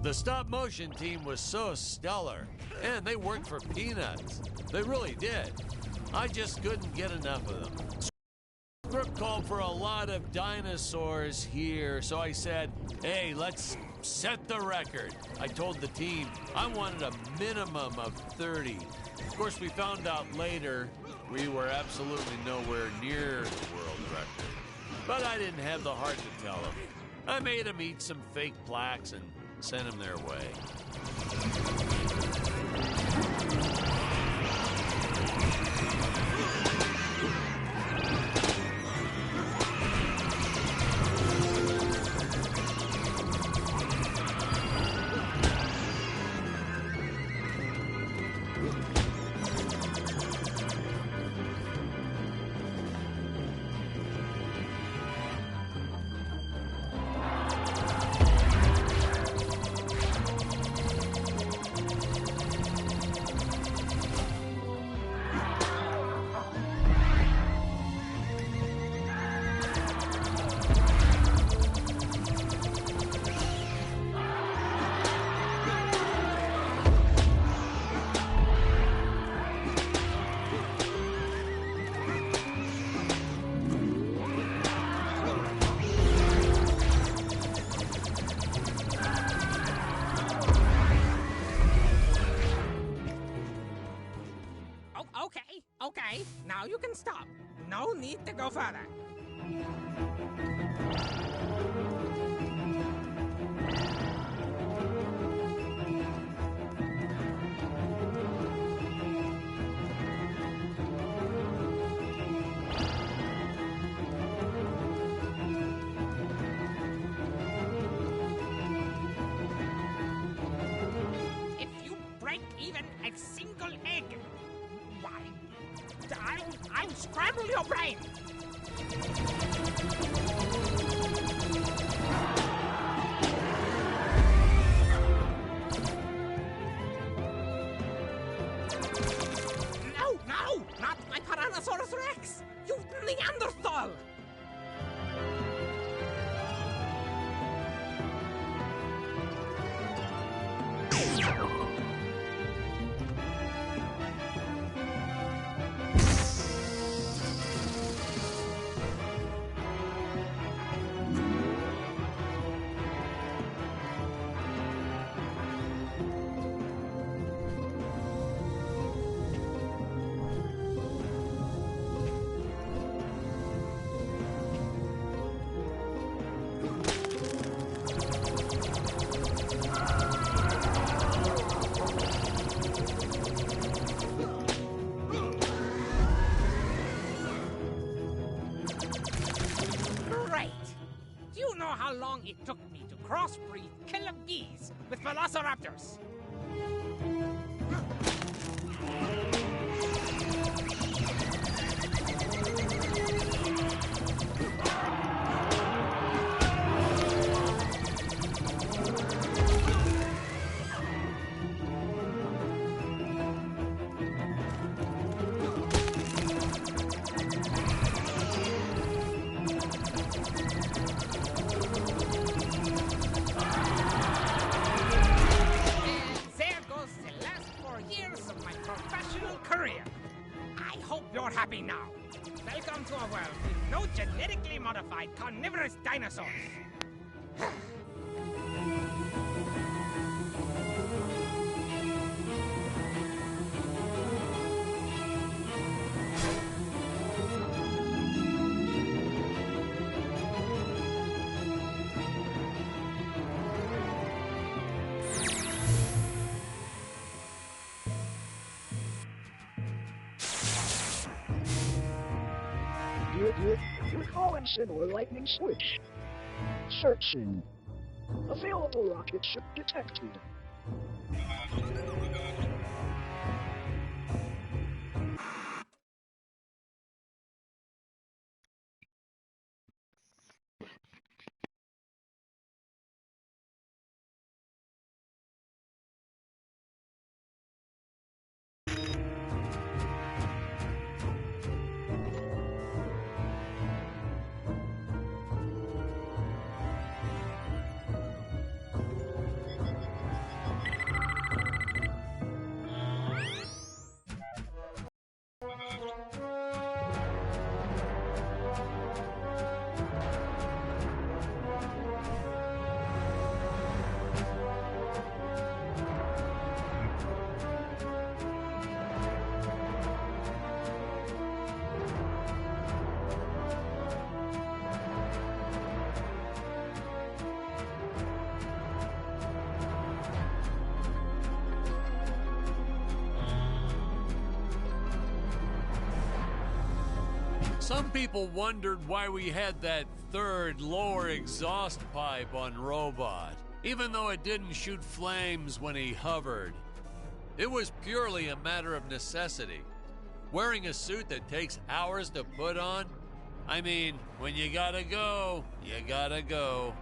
The stop-motion team was so stellar, and they worked for peanuts. They really did. I just couldn't get enough of them. Script called for a lot of dinosaurs here, so I said, hey, let's set the record. I told the team I wanted a minimum of 30. Of course, we found out later we were absolutely nowhere near the world record. But I didn't have the heart to tell them. I made them eat some fake plaques and sent them their way. Okay, now you can stop. No need to go further. If you break even a single egg, why, I'll scramble your brain! No! Not my Tyrannosaurus Rex! You Neanderthal! How long it took me to crossbreed killer bees with velociraptors. world with no genetically modified carnivorous dinosaurs. You're calling similar lightning switch. Searching. Available rocket ship detected. Some people wondered why we had that third lower exhaust pipe on Robot, even though it didn't shoot flames when he hovered. It was purely a matter of necessity. Wearing a suit that takes hours to put on? I mean, when you gotta go, you gotta go.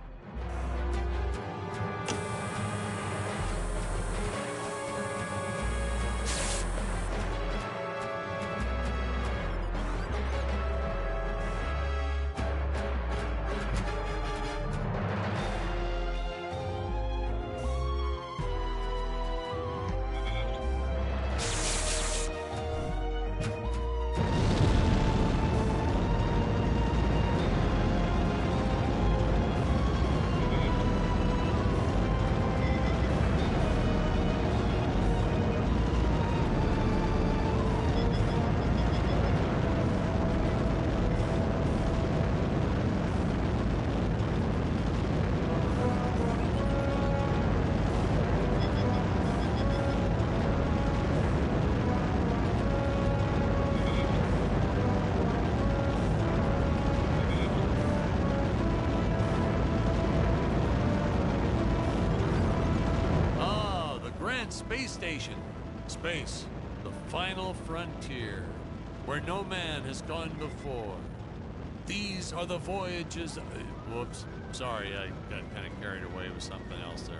Space station. Space, the final frontier, where no man has gone before. These are the voyages. Whoops, sorry, I got kind of carried away with something else there.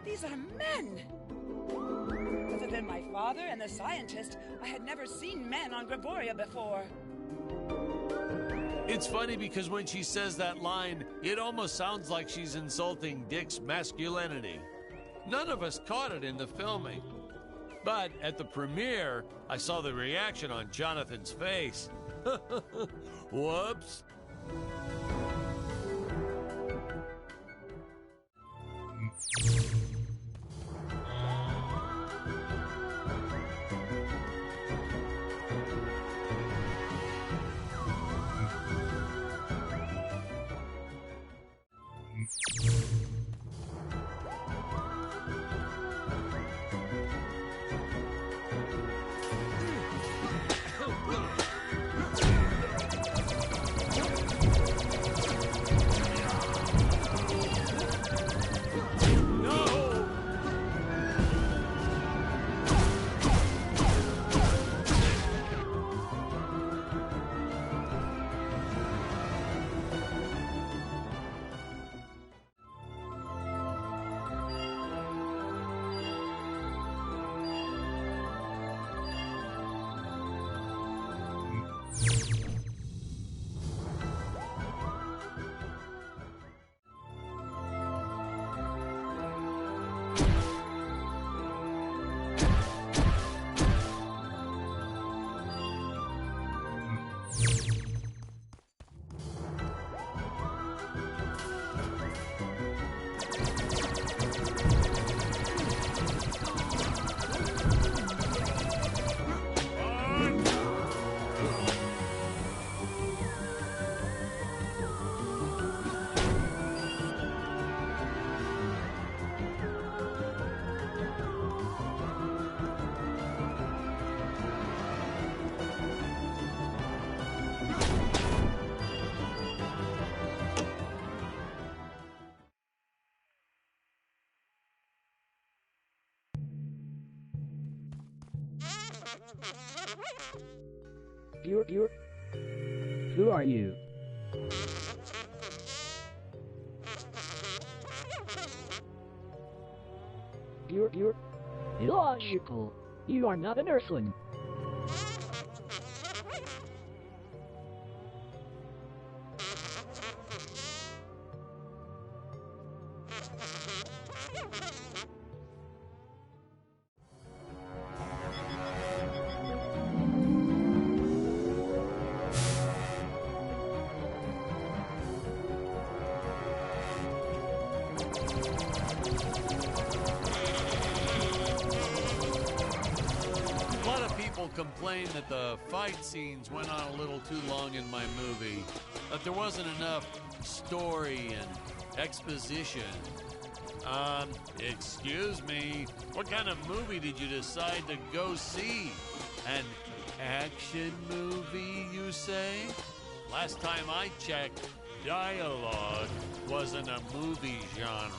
These are men! Other than my father and the scientist, I had never seen men on Graboria before. It's funny because when she says that line, it almost sounds like she's insulting Dick's masculinity. None of us caught it in the filming. But at the premiere, I saw the reaction on Jonathan's face. Whoops. You're... Who are you? You're... Illogical. You are not an Earthling. A lot of people complain that the fight scenes went on a little too long in my movie, that there wasn't enough story and exposition. Excuse me, what kind of movie did you decide to go see? An action movie, you say? Last time I checked, dialogue wasn't a movie genre.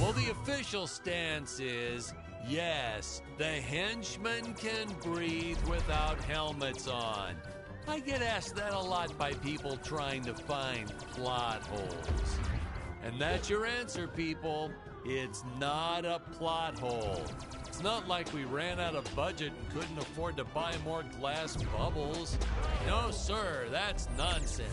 Well, the official stance is, yes, the henchmen can breathe without helmets on. I get asked that a lot by people trying to find plot holes. And that's your answer, people. It's not a plot hole. It's not like we ran out of budget and couldn't afford to buy more glass bubbles. No, sir, that's nonsense.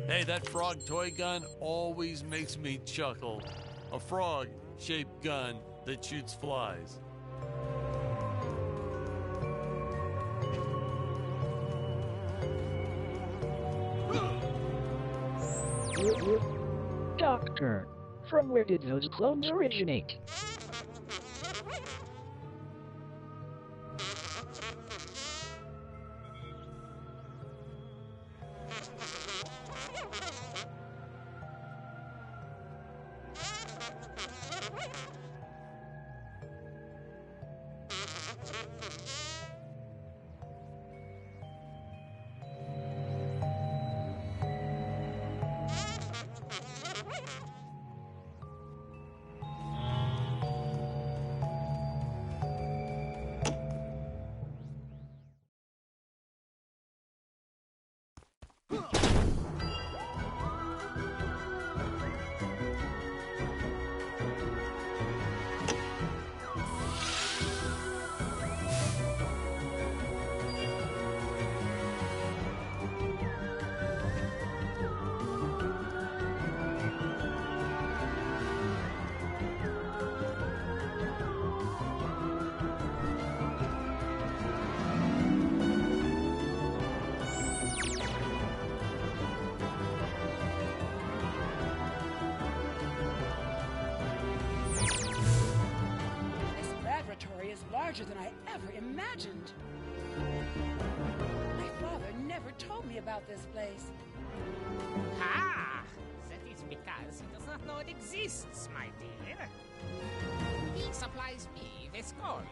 Hey, that frog toy gun always makes me chuckle. A frog-shaped gun that shoots flies. Doctor, from where did those clones originate? Larger than I ever imagined. My father never told me about this place. Ah, that is because he does not know it exists, my dear. He supplies me with gold,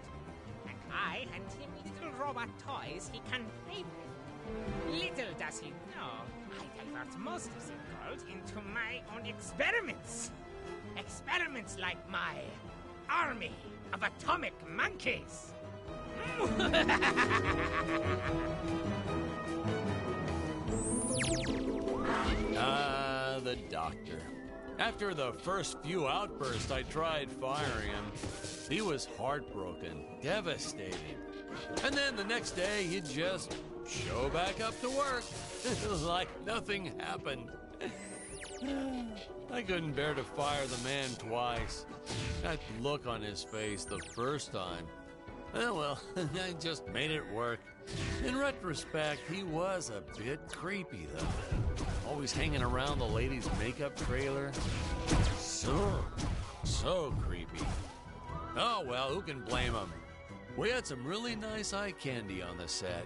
and I hand him little robot toys he can play with. Little does he know, I divert most of the gold into my own experiments. Experiments like my army of atomic monkeys. The doctor. After the first few outbursts, I tried firing him. He was heartbroken, devastated. And then the next day, he'd just show back up to work like nothing happened. I couldn't bear to fire the man twice. That look on his face the first time. Well, I just made it work. In retrospect, he was a bit creepy, though. Always hanging around the ladies' makeup trailer. So creepy. Oh, well, who can blame him? We had some really nice eye candy on the set.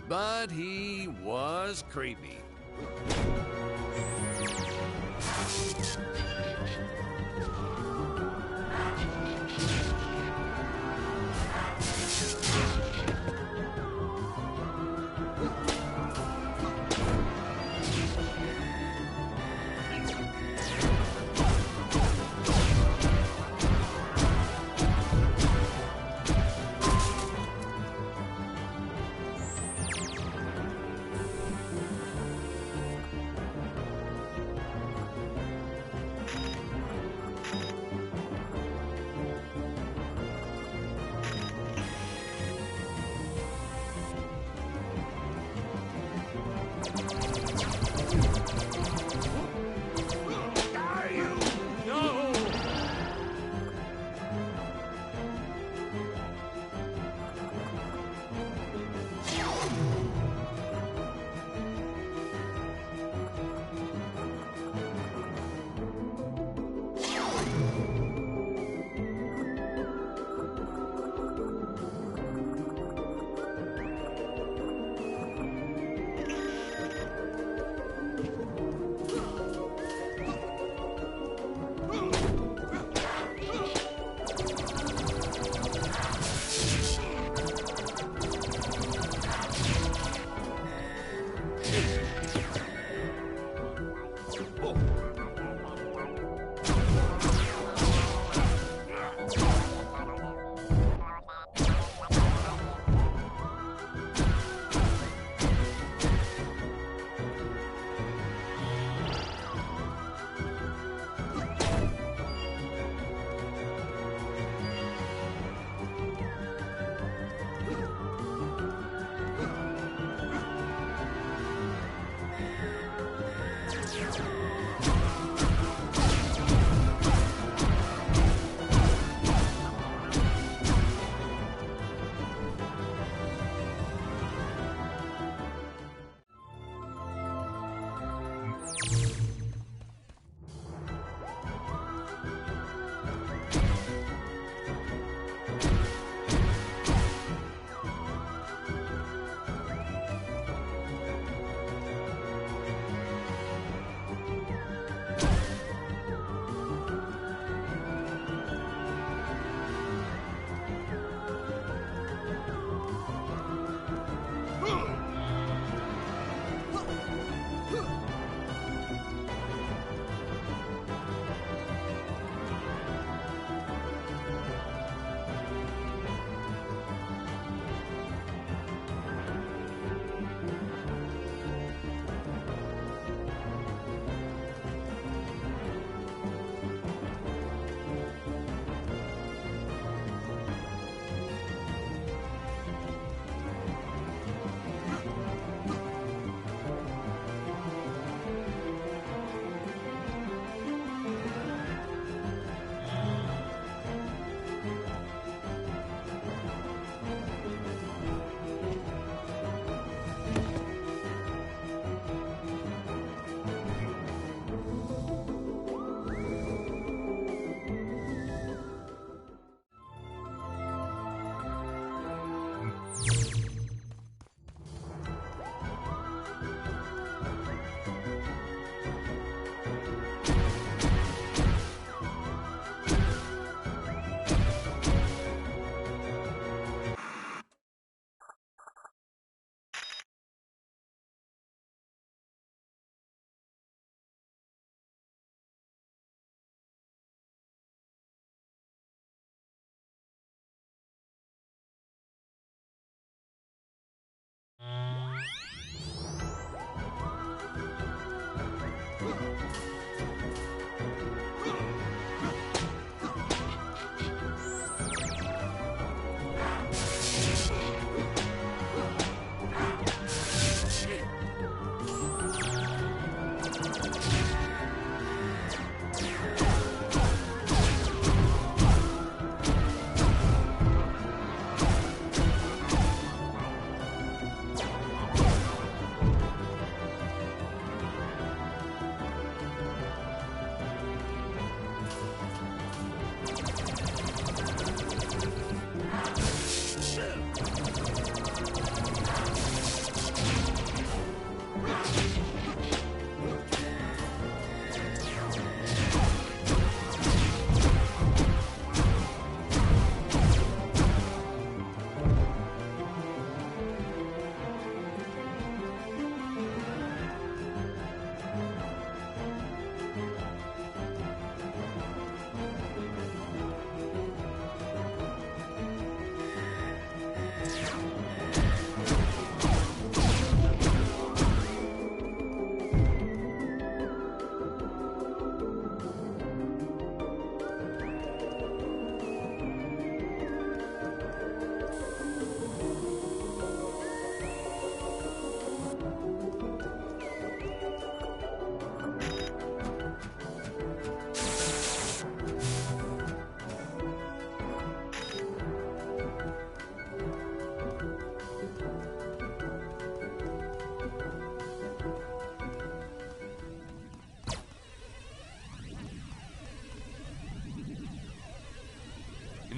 But he was creepy.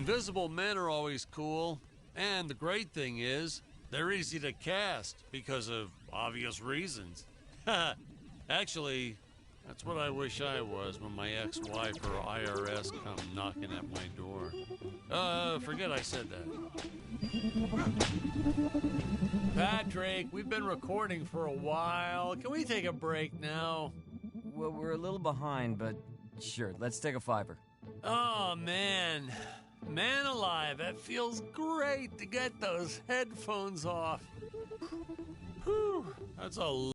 Invisible men are always cool, and the great thing is, they're easy to cast because of obvious reasons. Actually, that's what I wish I was when my ex-wife or IRS come knocking at my door. Forget I said that. Patrick, we've been recording for a while. Can we take a break now? Well, we're a little behind, but sure, let's take a fiver. Oh, man. Man alive, that feels great to get those headphones off. Whew, that's a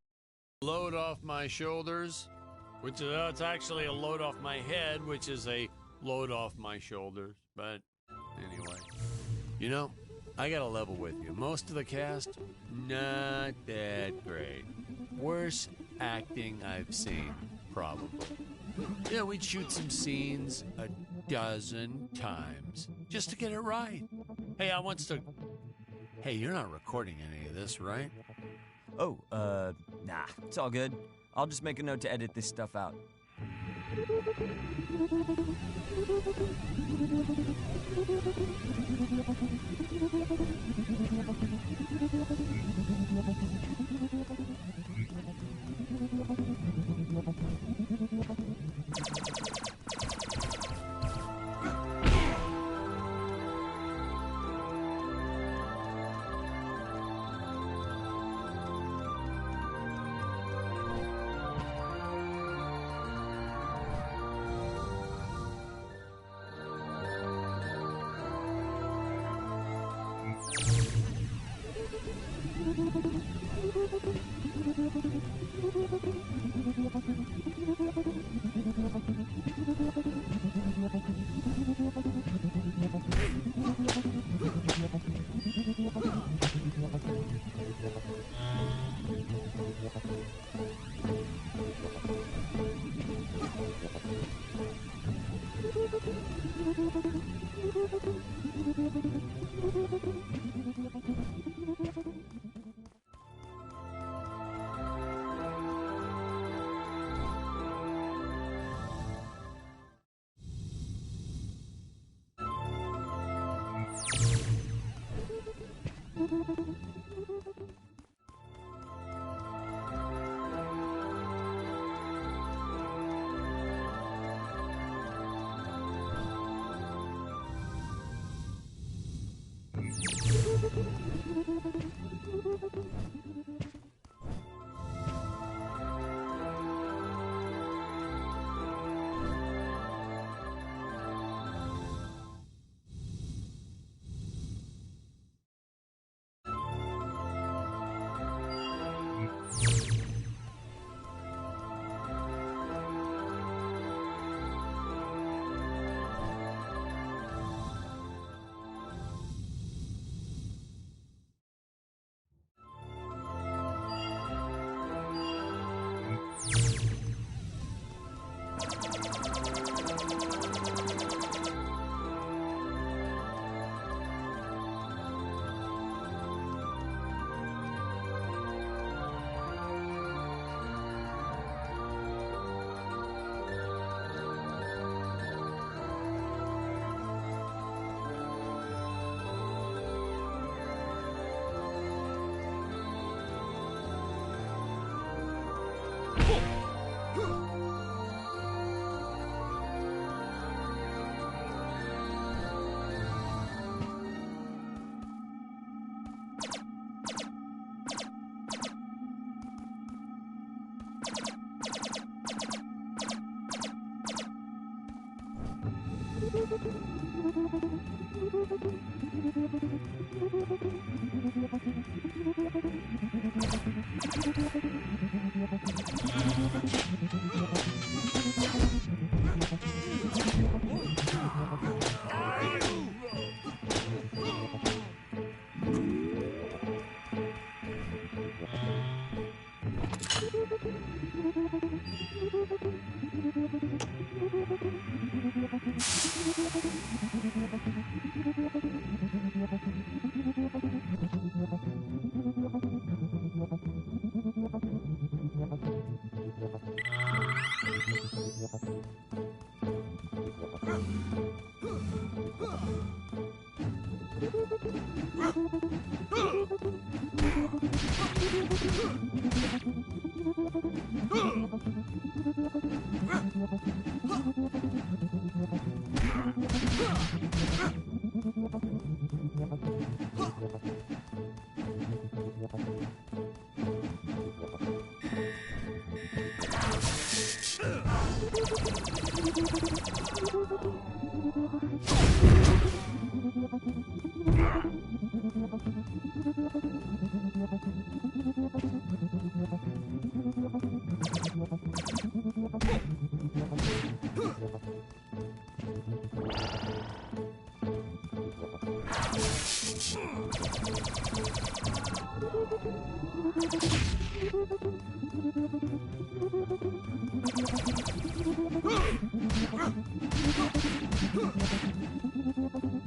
load off my shoulders, which is, it's actually a load off my head, which is a load off my shoulders. But anyway, you know, I gotta level with you. Most of the cast, not that great. Worst acting I've seen, probably. Yeah, we'd shoot some scenes a dozen times just to get it right. Hey, Hey, you're not recording any of this, right? Oh, nah, it's all good. I'll just make a note to edit this stuff out.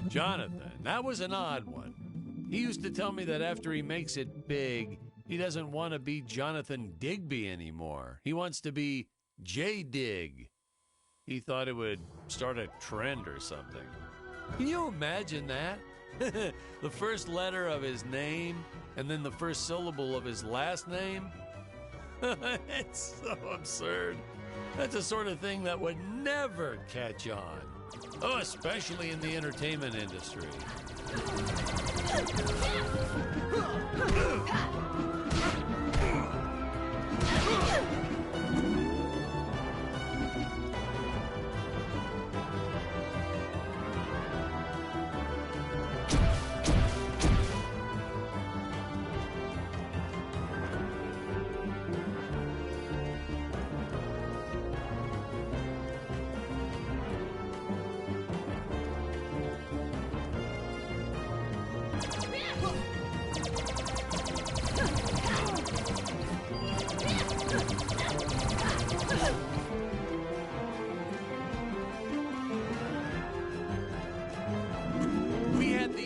Jonathan, that was an odd one. He used to tell me that after he makes it big, he doesn't want to be Jonathan Digby anymore. He wants to be J. Dig. He thought it would start a trend or something. Can you imagine that? The first letter of his name and then the first syllable of his last name? It's so absurd. That's the sort of thing that would never catch on. Oh, especially in the entertainment industry.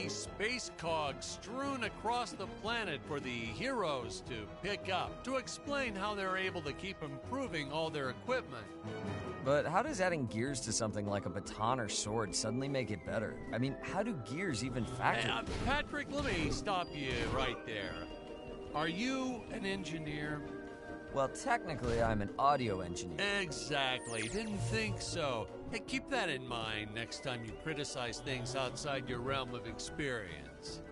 Space cogs strewn across the planet for the heroes to pick up, to explain how they're able to keep improving all their equipment. But how does adding gears to something like a baton or sword suddenly make it better? I mean, how do gears even factor? Patrick, let me stop you right there. Are you an engineer? Well, technically, I'm an audio engineer. Exactly. Didn't think so. Hey, keep that in mind next time you criticize things outside your realm of experience.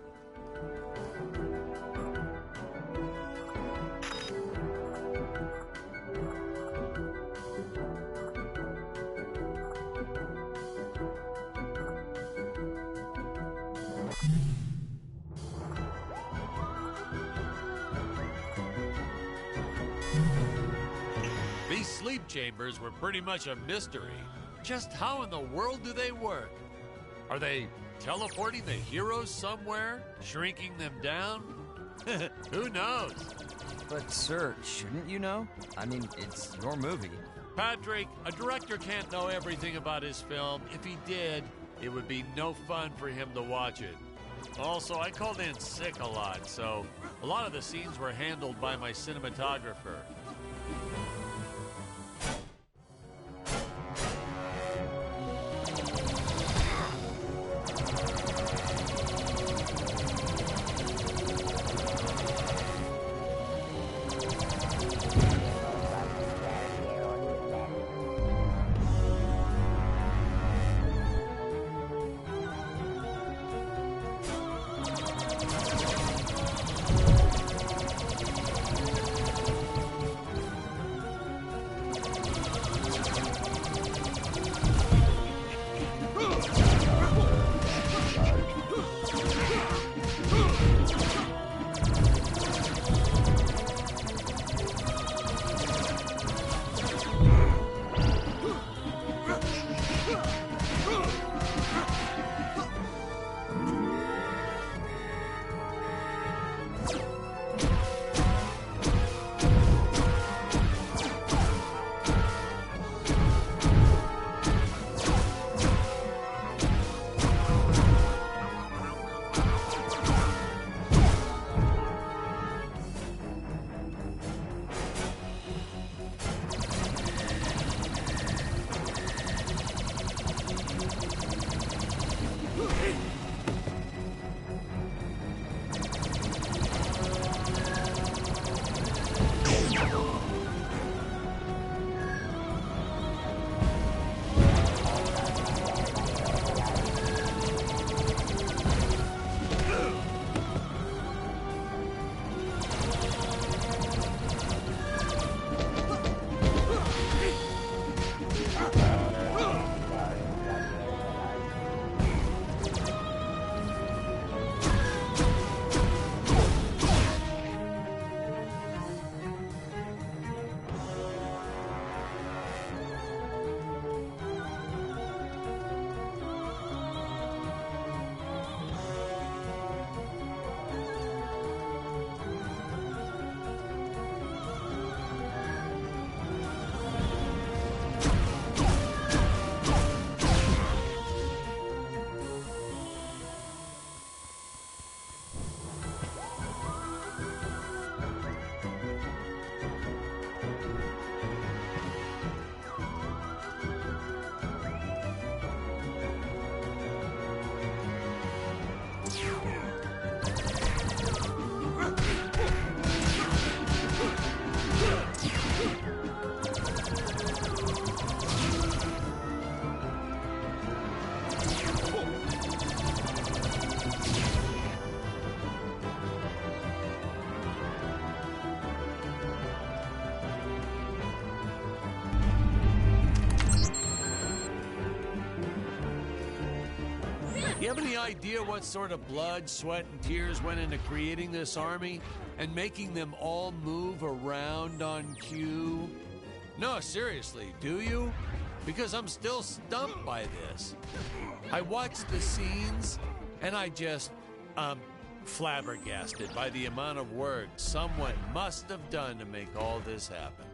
These sleep chambers were pretty much a mystery. Just how in the world do they work? Are they teleporting the heroes somewhere? Shrinking them down? Who knows? But, sir, shouldn't you know? I mean, it's your movie. Patrick, a director can't know everything about his film. If he did, it would be no fun for him to watch it. Also, I called in sick a lot, so a lot of the scenes were handled by my cinematographer. You have any idea what sort of blood, sweat, and tears went into creating this army and making them all move around on cue? No, seriously, do you? Because I'm still stumped by this. I watched the scenes and I'm flabbergasted by the amount of work someone must have done to make all this happen.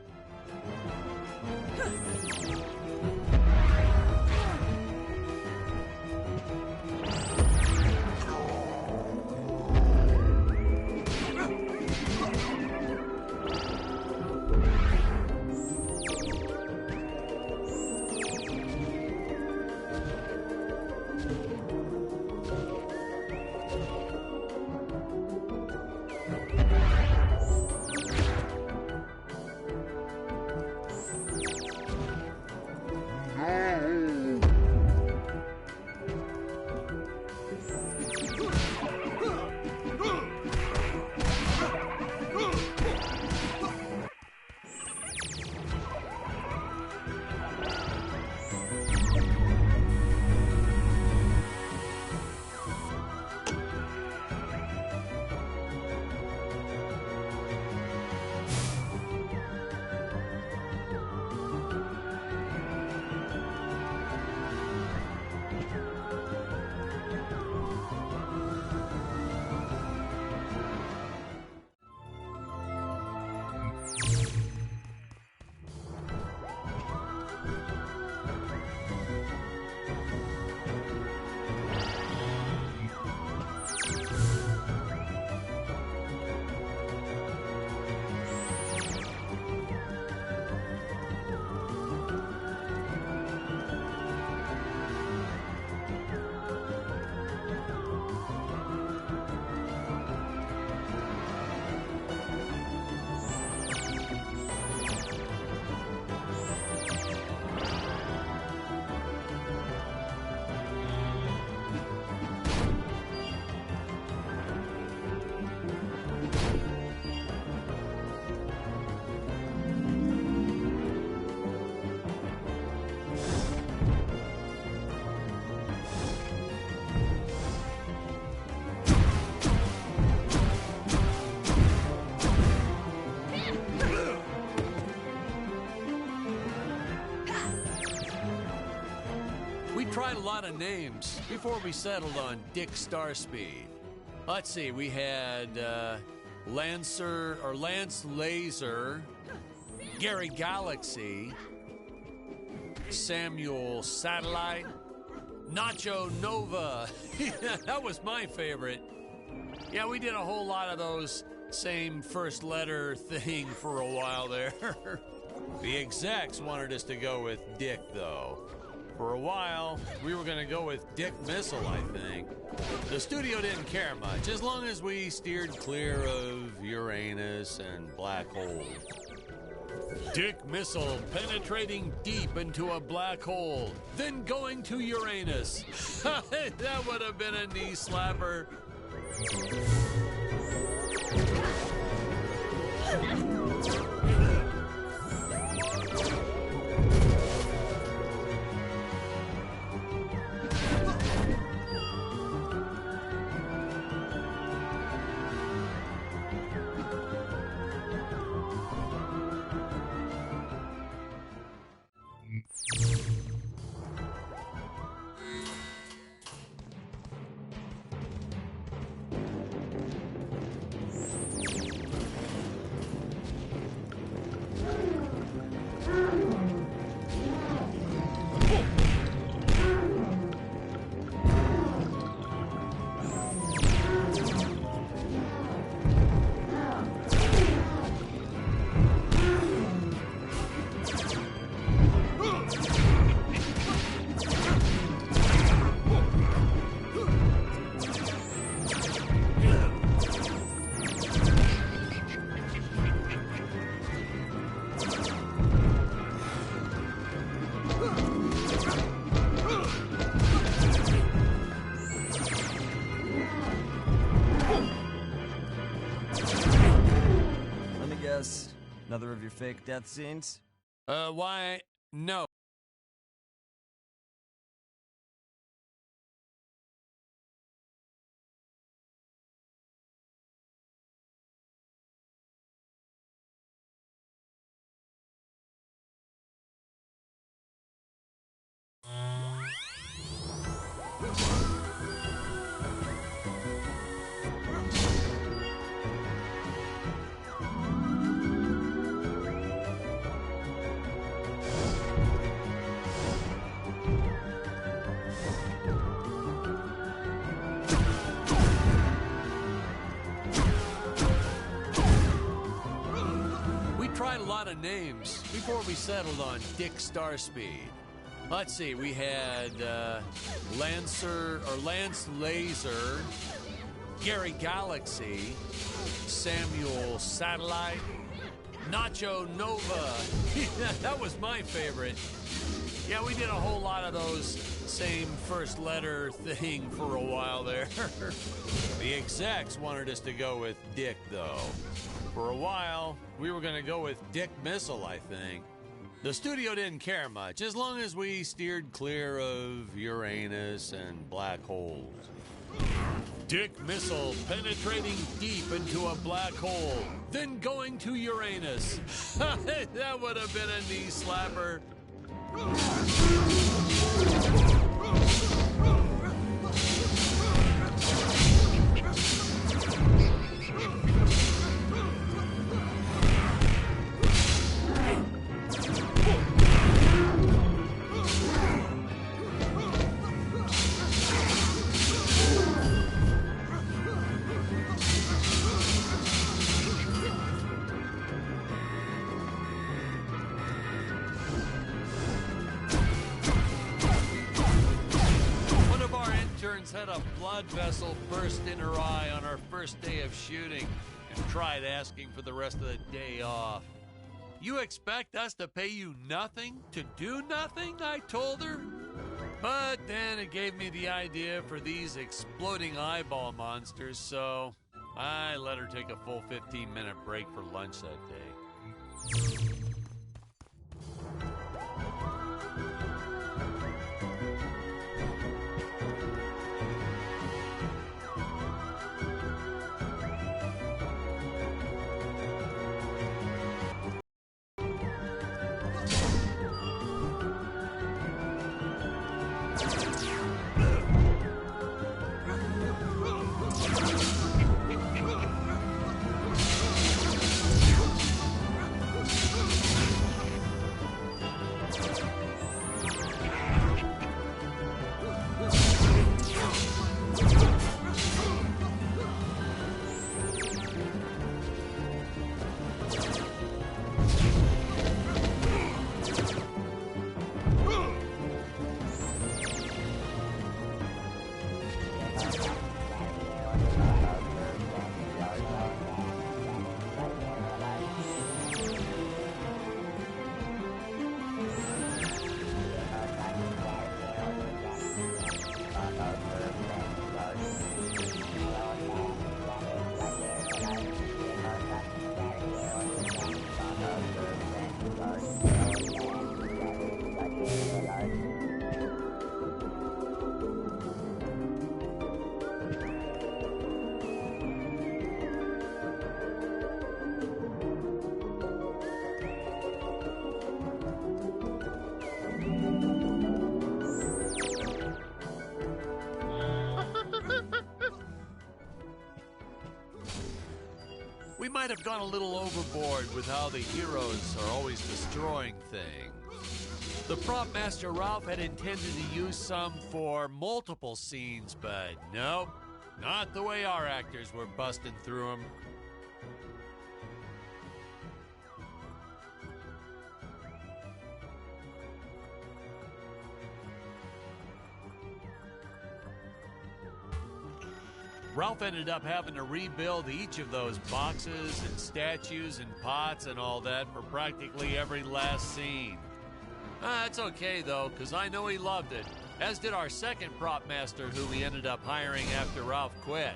We tried a lot of names before we settled on Dick Starspeed. Let's see, we had Lance Laser, Gary Galaxy, Samuel Satellite, Nacho Nova. That was my favorite. Yeah, we did a whole lot of those same first letter thing for a while there. The execs wanted us to go with Dick, though. For a while, we were going to go with Dick Missile, I think. The studio didn't care much, as long as we steered clear of Uranus and black holes. Dick Missile penetrating deep into a black hole, then going to Uranus. That would have been a knee slapper. Another of your fake death scenes? Why, no. tried a lot of names before we settled on Dick Starspeed. Let's see, we had Lance Laser, Gary Galaxy, Samuel Satellite, Nacho Nova. That was my favorite. Yeah, we did a whole lot of those same first letter thing for a while there. The execs wanted us to go with Dick, though. For a while, we were going to go with Dick Missile, I think. The studio didn't care much, as long as we steered clear of Uranus and black holes. Dick Missile penetrating deep into a black hole, then going to Uranus. That would have been a knee slapper. Had a blood vessel burst in her eye on our first day of shooting and tried asking for the rest of the day off. You expect us to pay you nothing to do nothing? I told her. But then it gave me the idea for these exploding eyeball monsters, so I let her take a full 15-minute break for lunch that day. We might have gone a little overboard with how the heroes are always destroying things. The prop master Ralph had intended to use some for multiple scenes, but nope, not the way our actors were busting through them. Ralph ended up having to rebuild each of those boxes and statues and pots and all that for practically every last scene. That's okay, though, because I know he loved it, as did our second prop master who we ended up hiring after Ralph quit.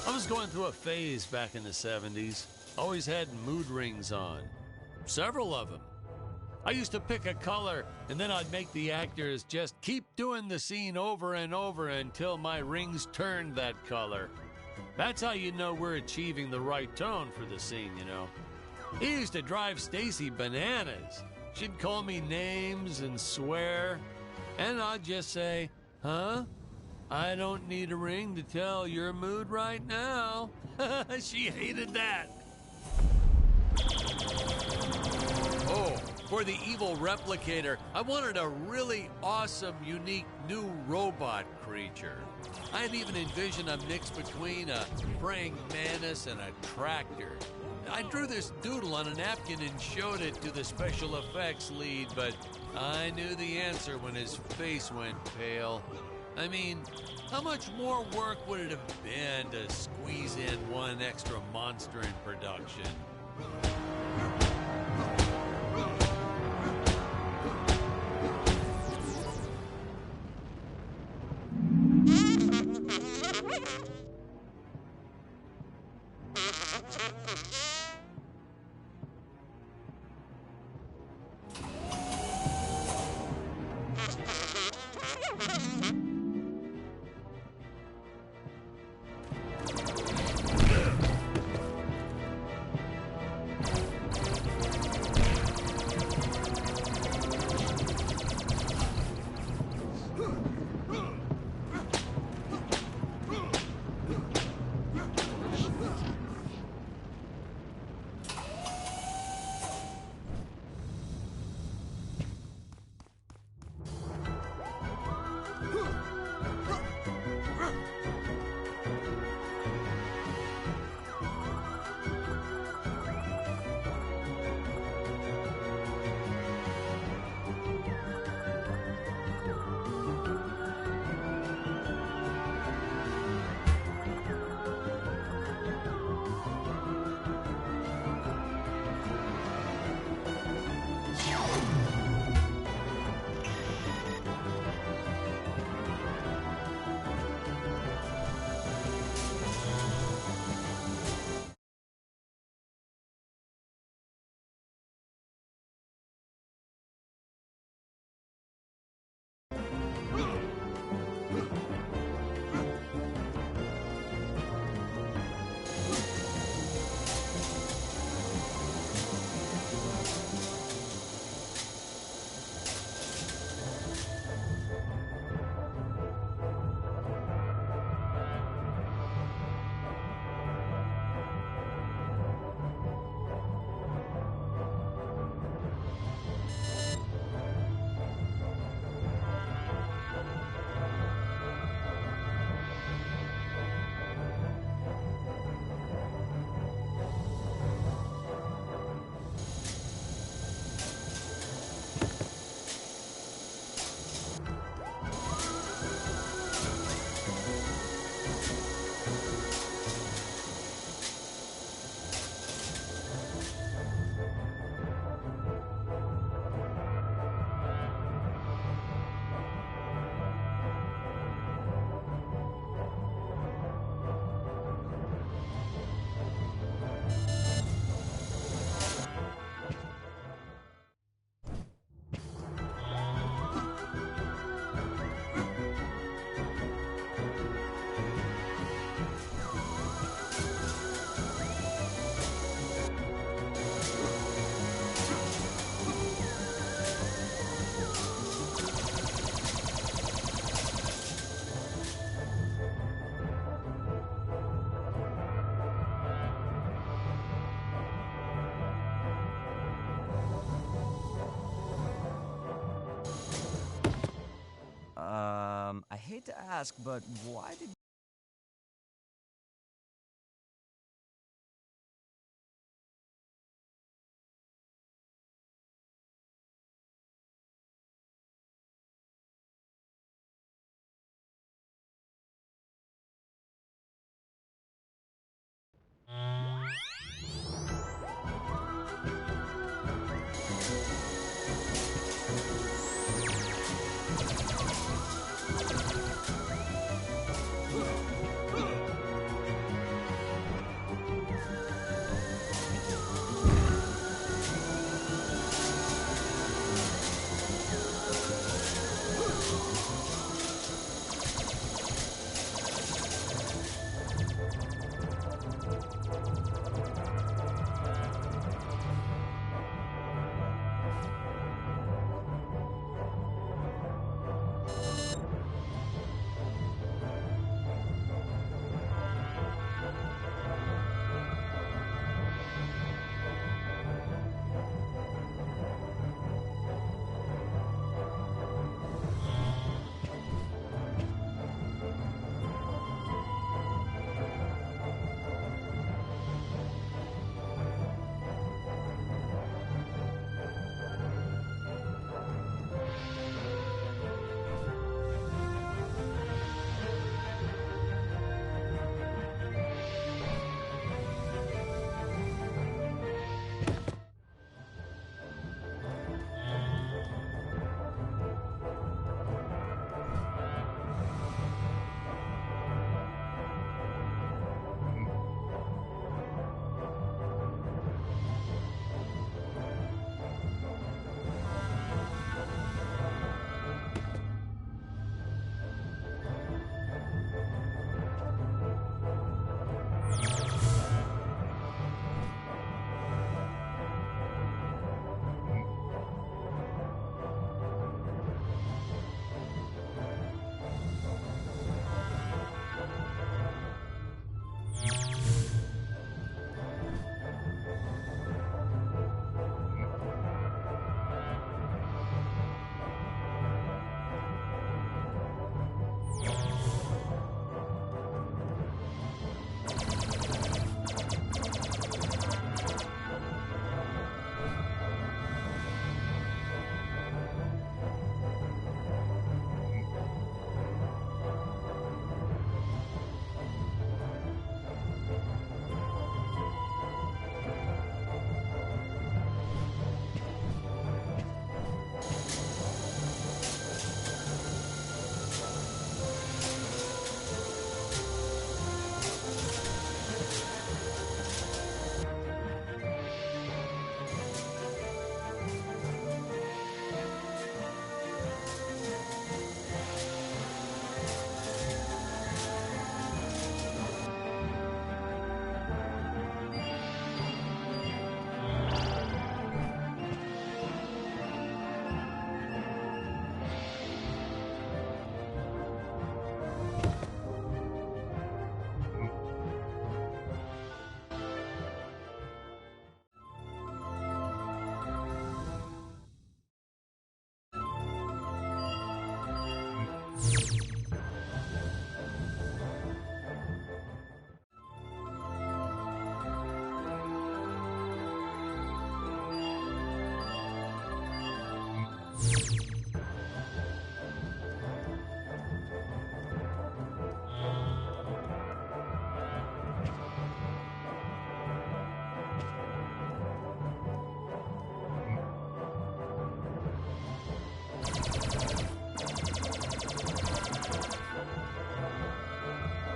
I was going through a phase back in the 70s. Always had mood rings on. Several of them. I used to pick a color, and then I'd make the actors just keep doing the scene over and over until my rings turned that color. That's how you know we're achieving the right tone for the scene, you know. It used to drive Stacy bananas. She'd call me names and swear, and I'd just say, huh? I don't need a ring to tell your mood right now. She hated that. Oh, for the evil replicator, I wanted a really awesome, unique new robot creature. I had even envisioned a mix between a praying mantis and a tractor. I drew this doodle on a napkin and showed it to the special effects lead, but I knew the answer when his face went pale. I mean, how much more work would it have been to squeeze in one extra monster in production? hate to ask, but why did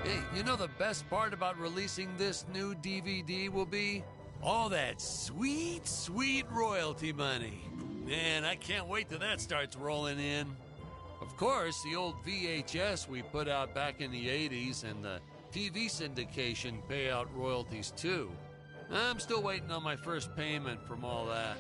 Hey, you know the best part about releasing this new DVD will be? All that sweet, sweet royalty money. Man, I can't wait till that starts rolling in. Of course, the old VHS we put out back in the 80s and the TV syndication pay out royalties too. I'm still waiting on my first payment from all that.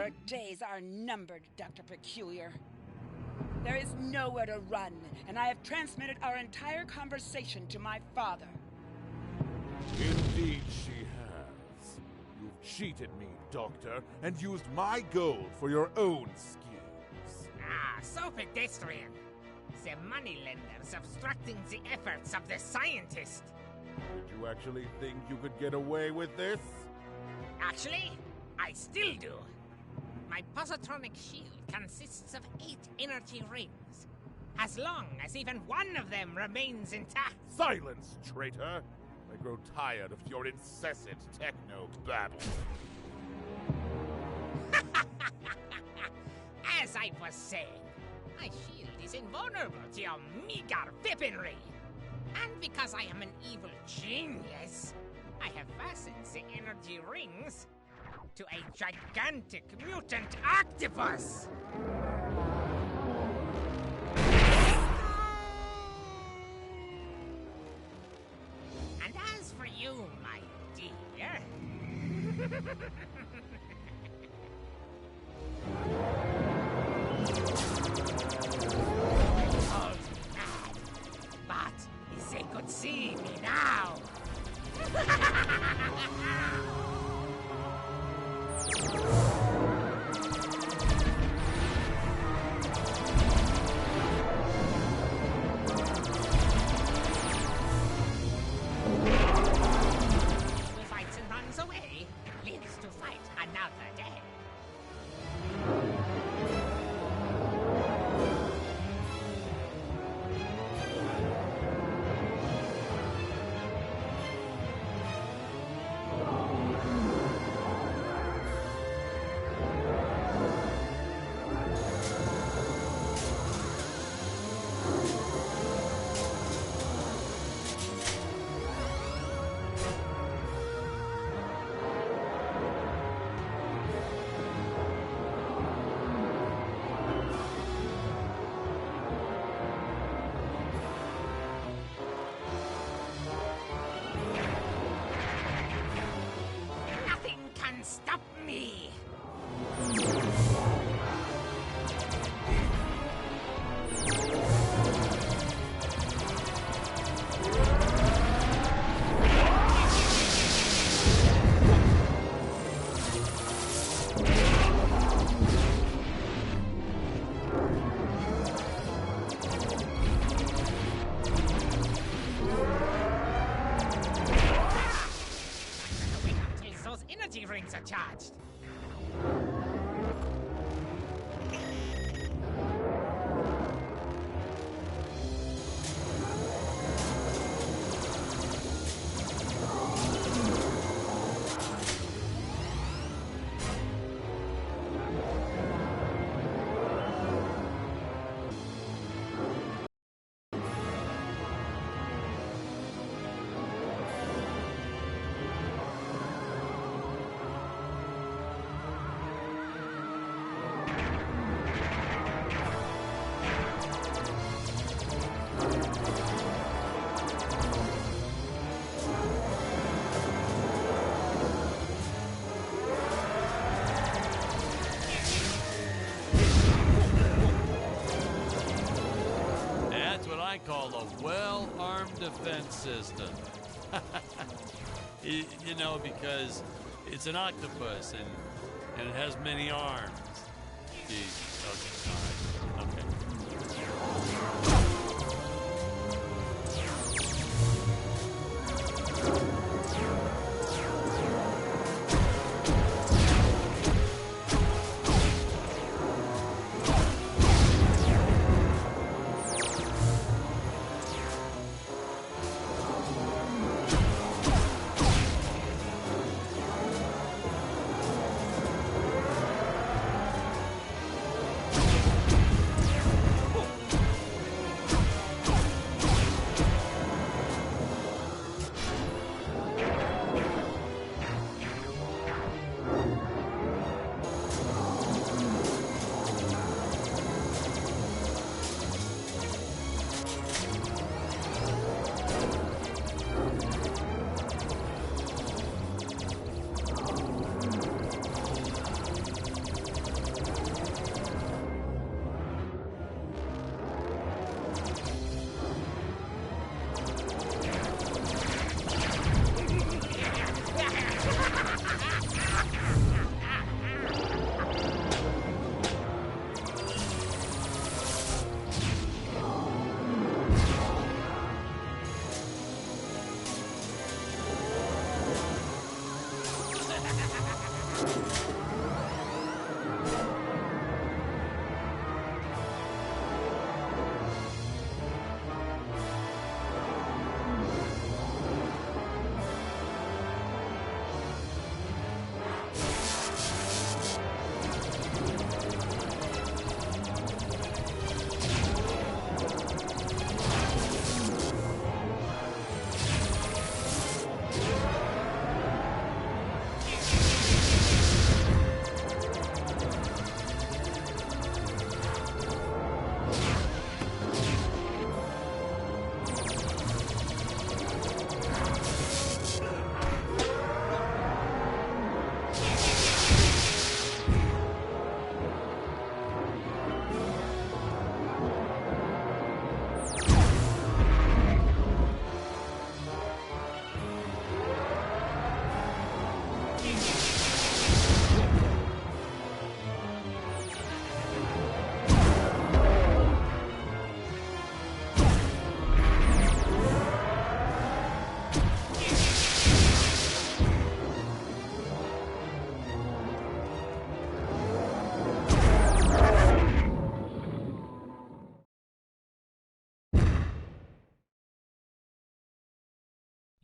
Your days are numbered, Dr. Peculiar. There is nowhere to run, and I have transmitted our entire conversation to my father. Indeed she has. You've cheated me, Doctor, and used my gold for your own schemes. Ah, so pedestrian. The moneylenders obstructing the efforts of the scientist. Did you actually think you could get away with this? Actually, I still do. My positronic shield consists of 8 energy rings. As long as even one of them remains intact. Silence, traitor! I grow tired of your incessant techno-babble. As I was saying, my shield is invulnerable to your meager weaponry. And because I am an evil genius, I have fastened the energy rings to a gigantic mutant octopus! And as for you, my dear... Oh, mad. But if they could see me now... Who fights and runs away lives to fight another day. Nothing can stop me! Wait until those energy rings are charged. That's what I call a well-armed defense system. You know, because it's an octopus and it has many arms. Jeez. Okay, all right. Okay.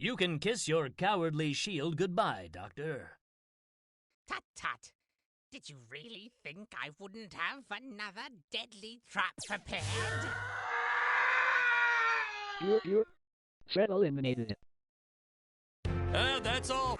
You can kiss your cowardly shield goodbye, Doctor. Tut tut. Did you really think I wouldn't have another deadly trap prepared? You're Fred eliminated. That's all.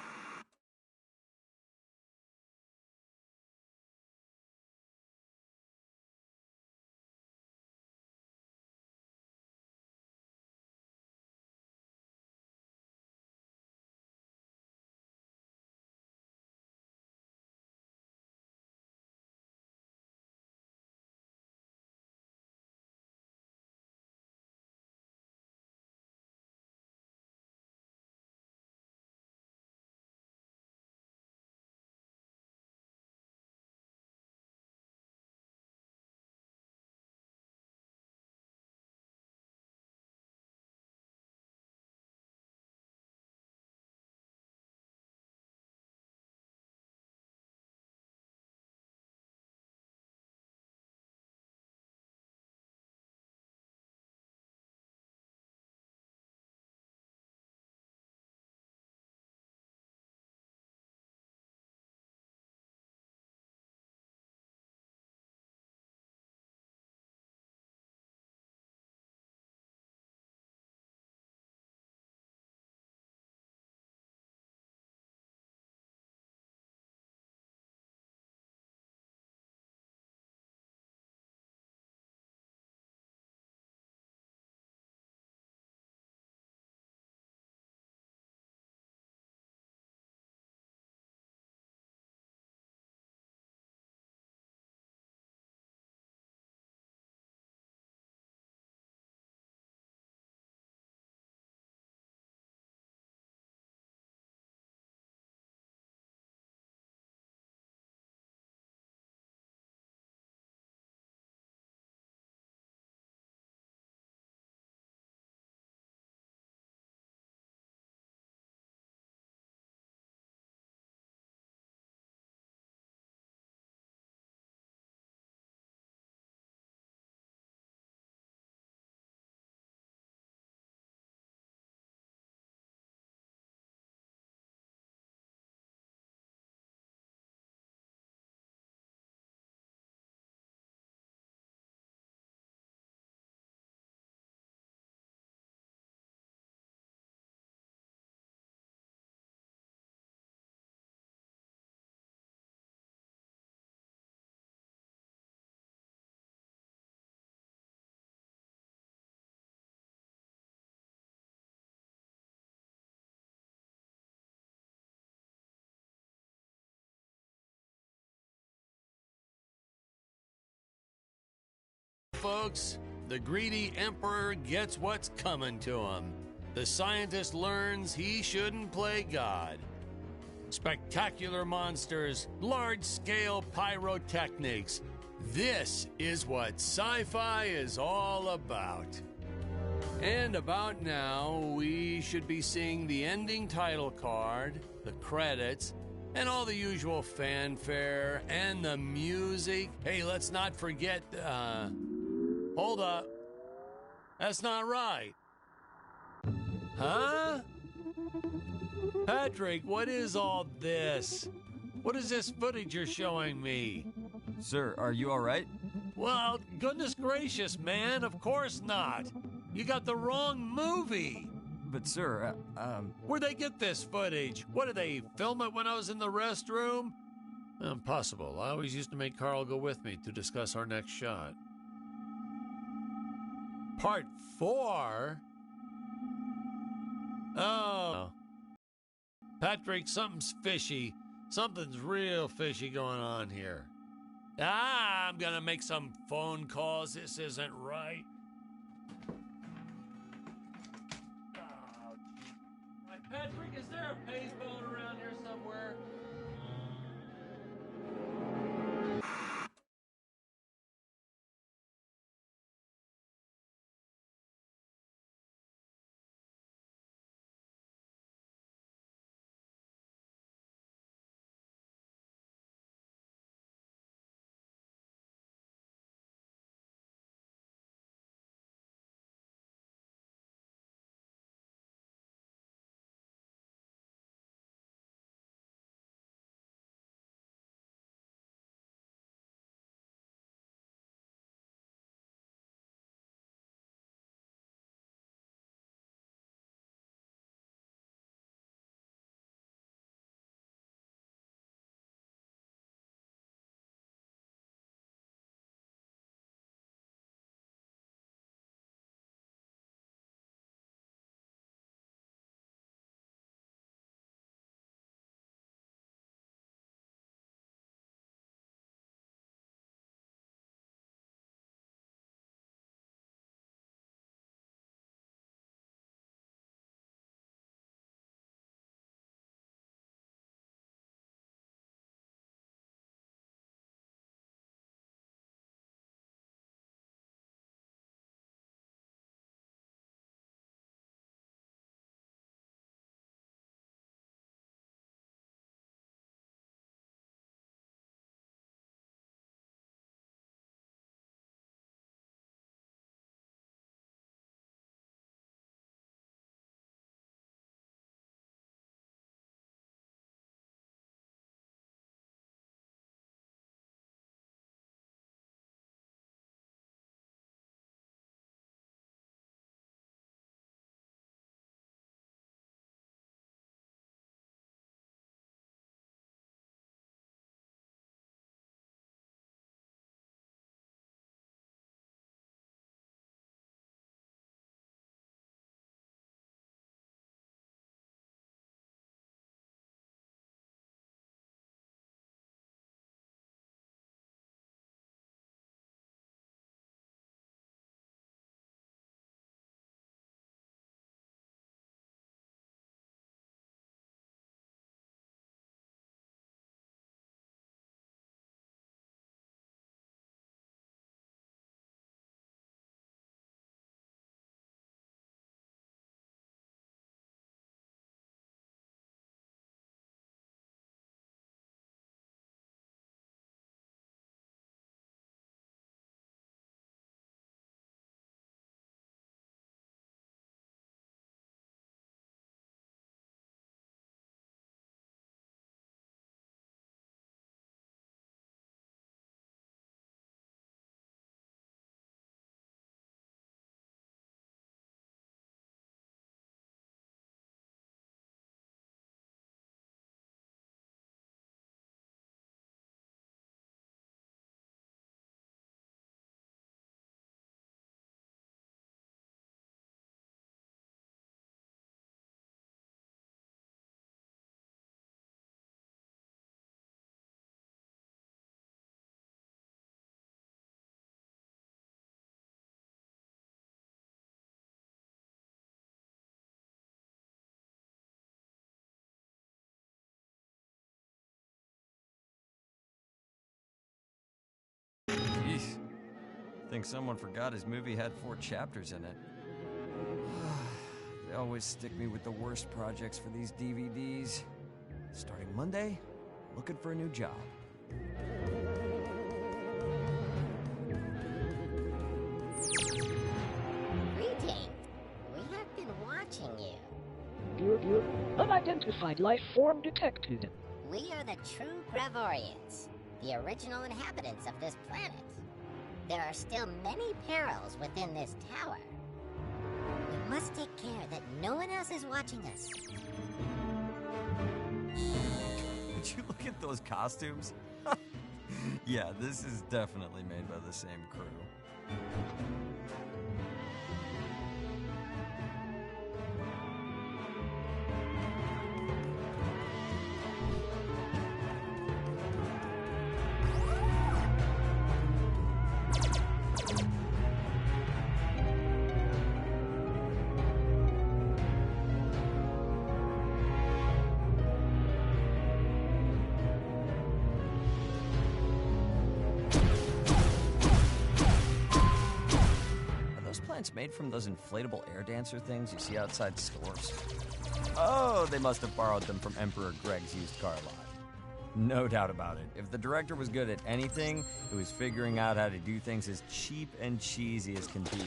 Folks, the greedy emperor gets what's coming to him. The scientist learns he shouldn't play God. Spectacular monsters, large-scale pyrotechnics. This is what sci-fi is all about. And about now, we should be seeing the ending title card, the credits, and all the usual fanfare and the music. Hey, let's not forget, hold up. That's not right. Huh? Patrick, what is all this? What is this footage you're showing me? Sir, are you alright? Well, goodness gracious, man, of course not. You got the wrong movie. But sir, Where'd they get this footage? What, did they film it when I was in the restroom? Impossible. I always used to make Carl go with me to discuss our next shot. Part 4? Oh. Patrick, something's fishy. Something's real fishy going on here. I'm gonna make some phone calls. This isn't right. Oh, Patrick, is there a payphone around here somewhere? Think someone forgot his movie had 4 chapters in it. They always stick me with the worst projects for these DVDs. Starting Monday, looking for a new job. Greetings. We have been watching you. You're unidentified life form detected. We are the true Gravorians, the original inhabitants of this planet. There are still many perils within this tower. We must take care that no one else is watching us. Did you look at those costumes? Yeah, this is definitely made by the same crew. Made from those inflatable air dancer things you see outside stores. Oh, they must have borrowed them from Emperor Greg's used car lot. No doubt about it. If the director was good at anything, it was figuring out how to do things as cheap and cheesy as can be.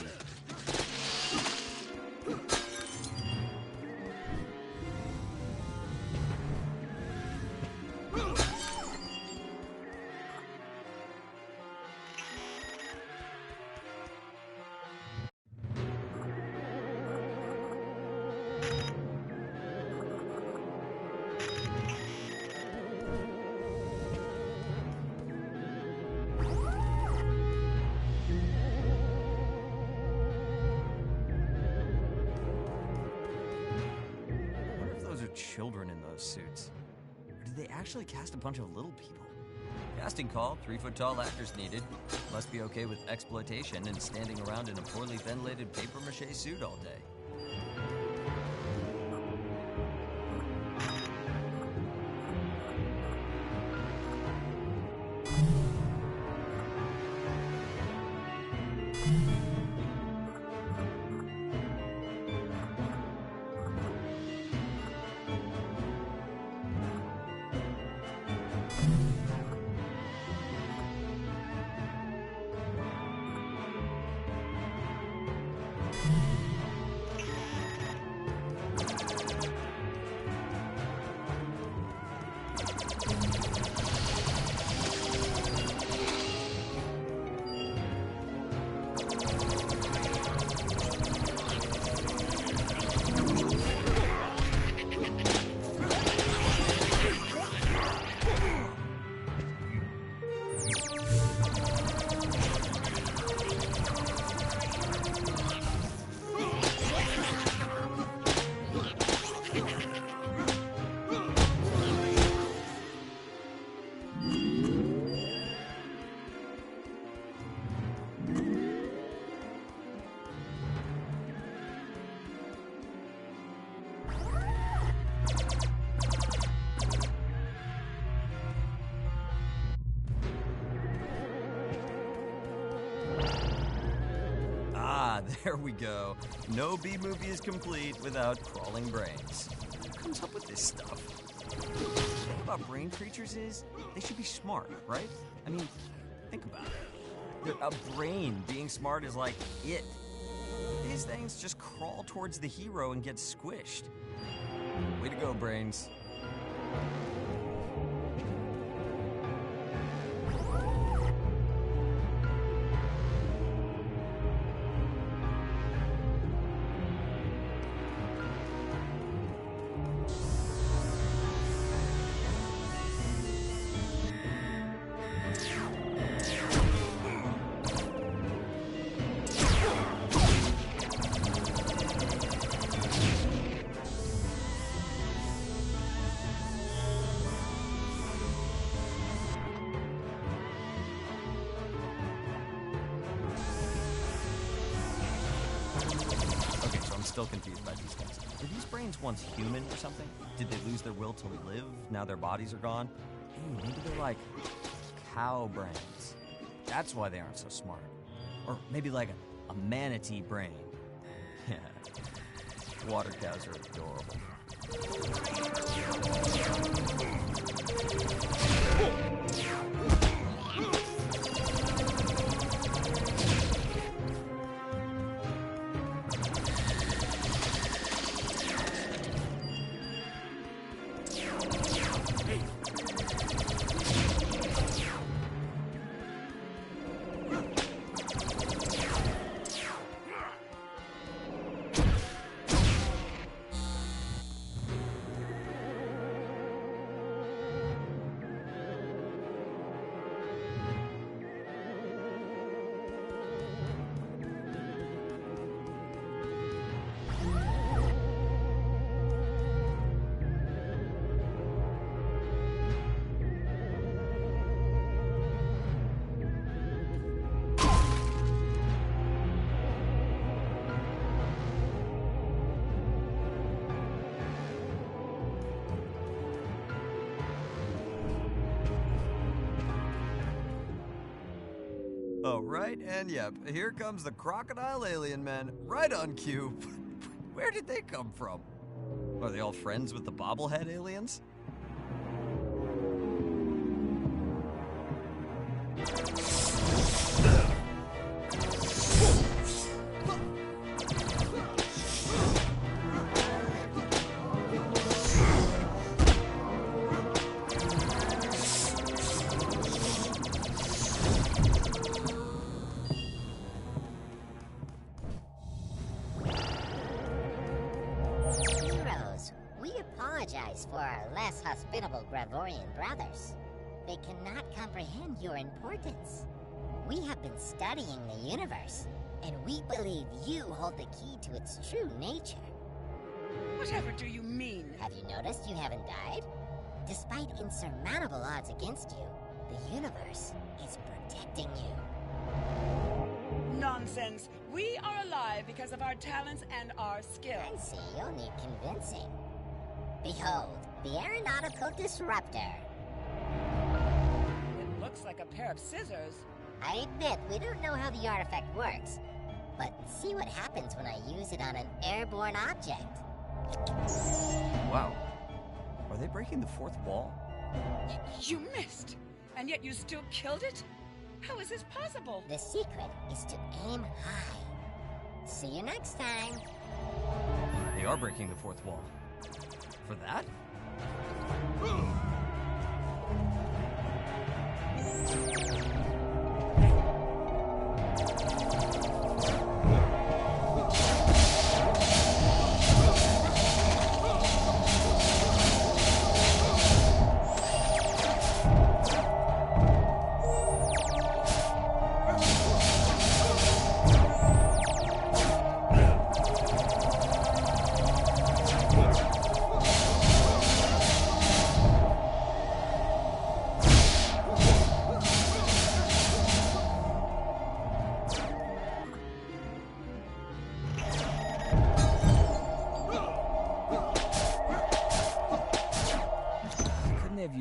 Children in those suits? Or did they actually cast a bunch of little people? Casting call, 3-foot-tall actors needed. Must be okay with exploitation and standing around in a poorly ventilated papier-mâché suit all day. There we go. No B-movie is complete without crawling brains. Who comes up with this stuff? The thing about brain creatures is they should be smart, right? I mean, think about it. A brain being smart is like it. These things just crawl towards the hero and get squished. Way to go, brains. Still confused by these guys. Were these brains once human or something? Did they lose their will to live now their bodies are gone? Hey, maybe they're like cow brains. That's why they aren't so smart. Or maybe like a manatee brain. Yeah, water cows are adorable. Oh, right, and yep, here comes the crocodile alien men, right on cue. Where did they come from? Are they all friends with the bobblehead aliens? For our less hospitable Gravorian brothers. They cannot comprehend your importance. We have been studying the universe, and we believe you hold the key to its true nature. Whatever do you mean? Have you noticed you haven't died? Despite insurmountable odds against you, the universe is protecting you. Nonsense. We are alive because of our talents and our I skills. see you'll need convincing. Behold, the aeronautical disruptor. It looks like a pair of scissors. I admit we don't know how the artifact works, but see what happens when I use it on an airborne object. Wow. Are they breaking the fourth wall? You missed, and yet you still killed it? How is this possible? The secret is to aim high. See you next time. They are breaking the fourth wall. For that?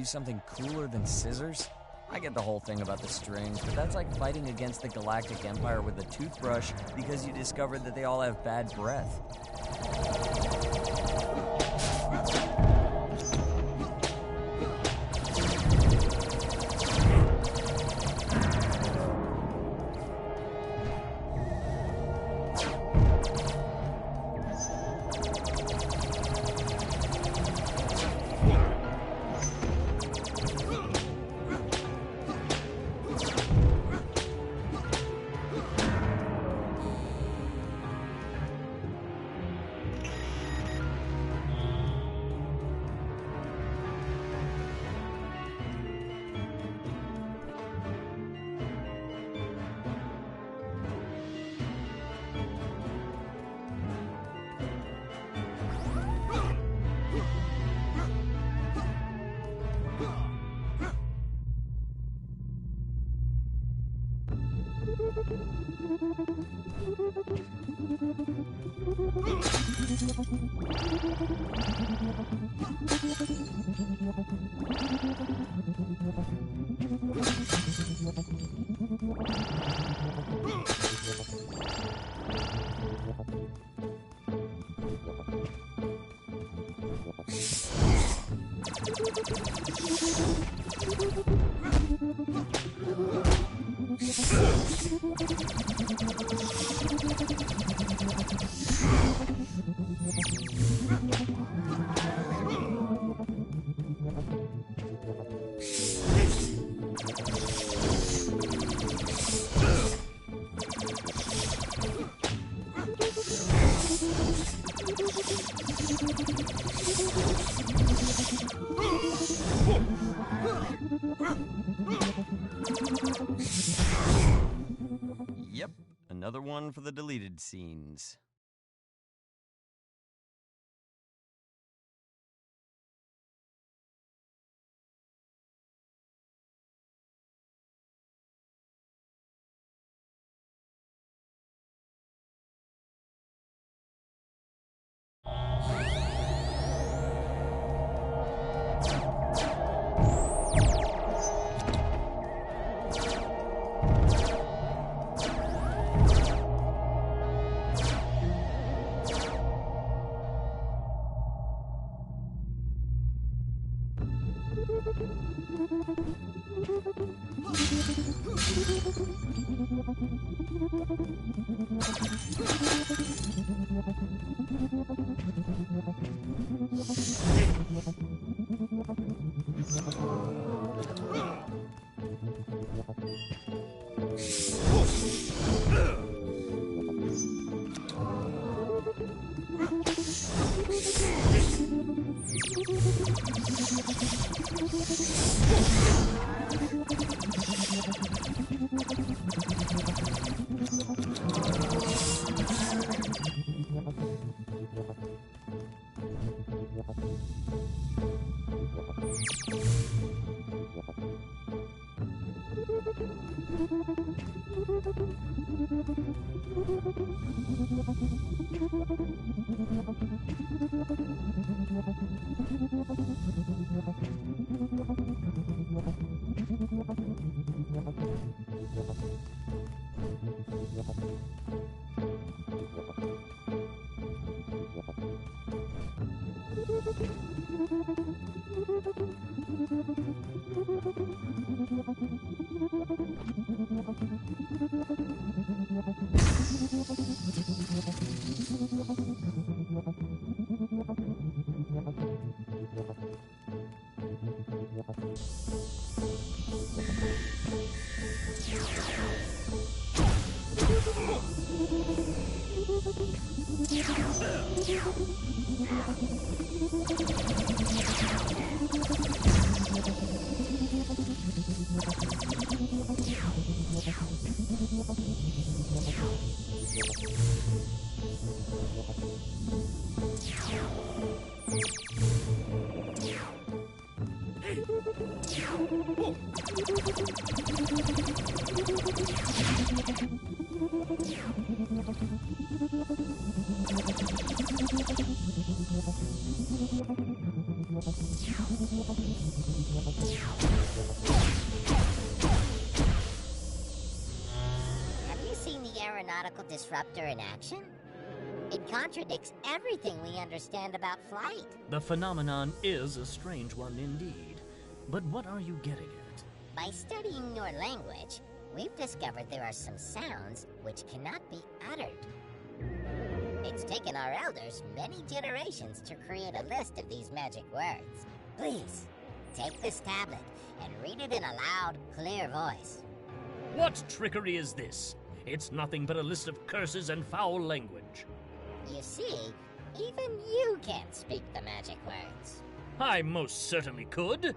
Something cooler than scissors? I get the whole thing about the strings, but that's like fighting against the Galactic Empire with a toothbrush because you discovered that they all have bad breath. Yep, another one for the deleted scenes. Have you seen the aeronautical disruptor in action? It contradicts everything we understand about flight. The phenomenon is a strange one indeed. But what are you getting at? By studying your language, we've discovered there are some sounds which cannot be uttered. It's taken our elders many generations to create a list of these magic words. Please, take this tablet and read it in a loud, clear voice. What trickery is this? It's nothing but a list of curses and foul language. You see, even you can't speak the magic words. I most certainly could.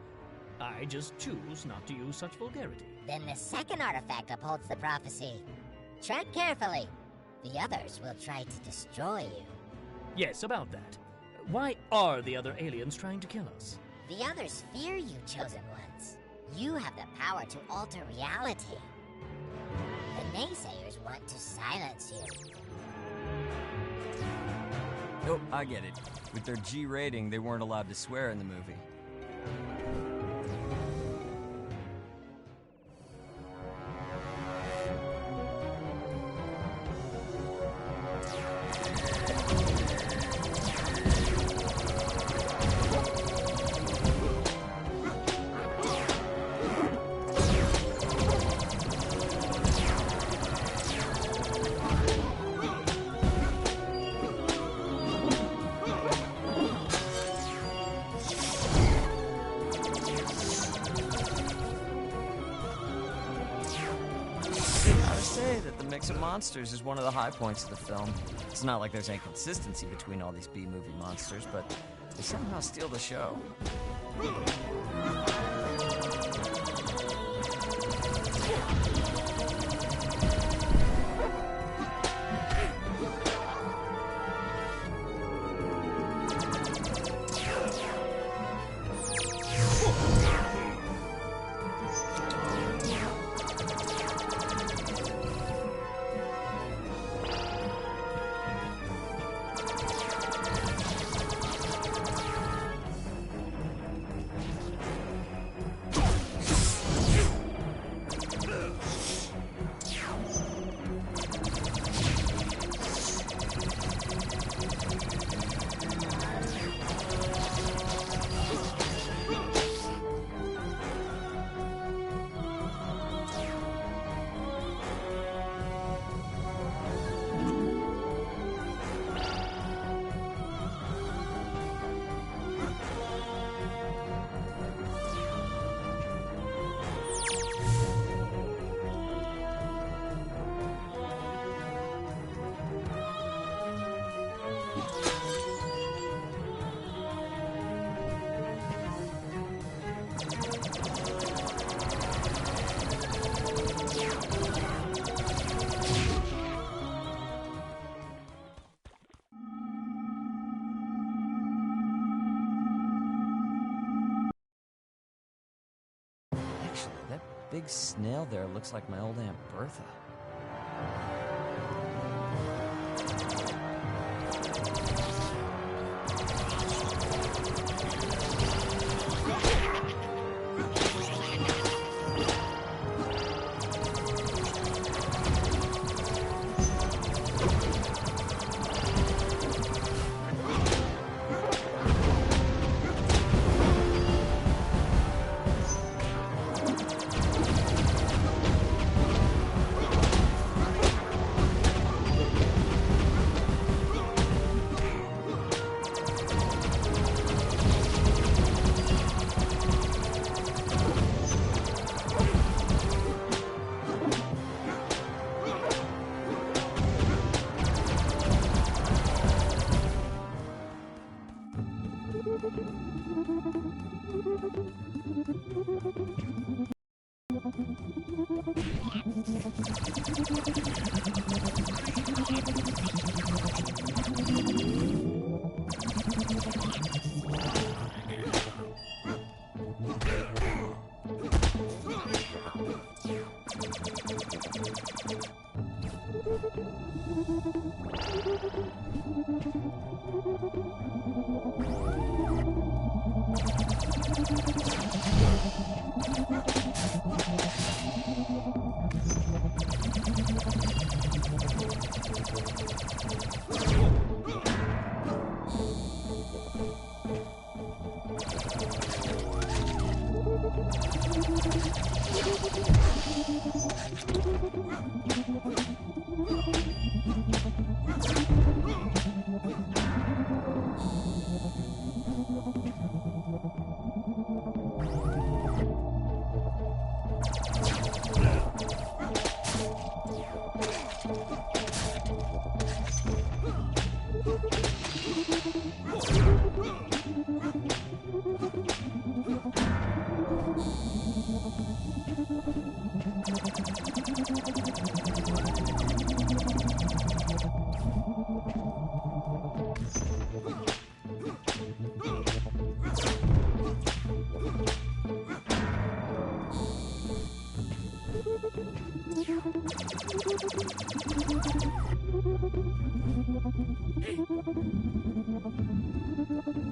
I just choose not to use such vulgarity. Then the second artifact upholds the prophecy. Tread carefully. The others will try to destroy you. Yes, about that. Why are the other aliens trying to kill us? The others fear you, Chosen Ones. You have the power to alter reality. The naysayers want to silence you. Oh, I get it. With their G rating, they weren't allowed to swear in the movie. Of monsters is one of the high points of the film. It's not like there's any consistency between all these B-movie monsters, but They somehow steal the show. Actually, that big snail there looks like my old Aunt Bertha.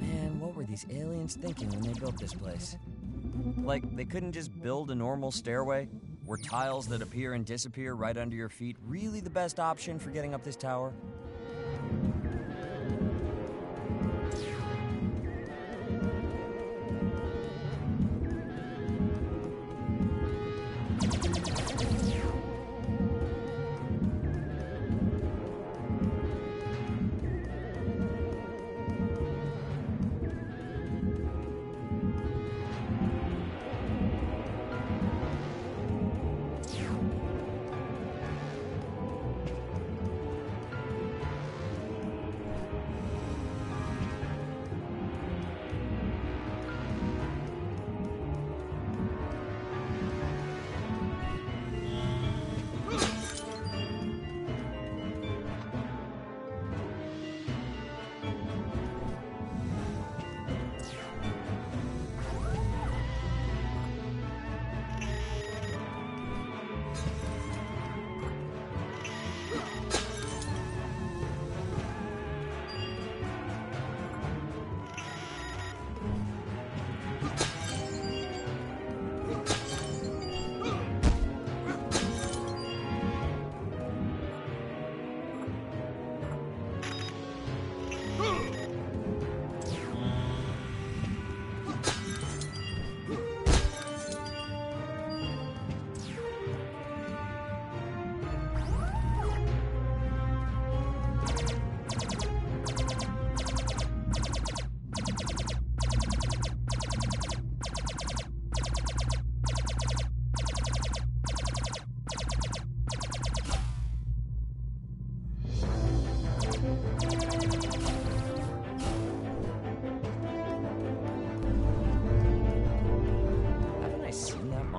Man, what were these aliens thinking when they built this place? Like, they couldn't just build a normal stairway? Were tiles that appear and disappear right under your feet really the best option for getting up this tower?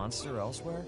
monster elsewhere?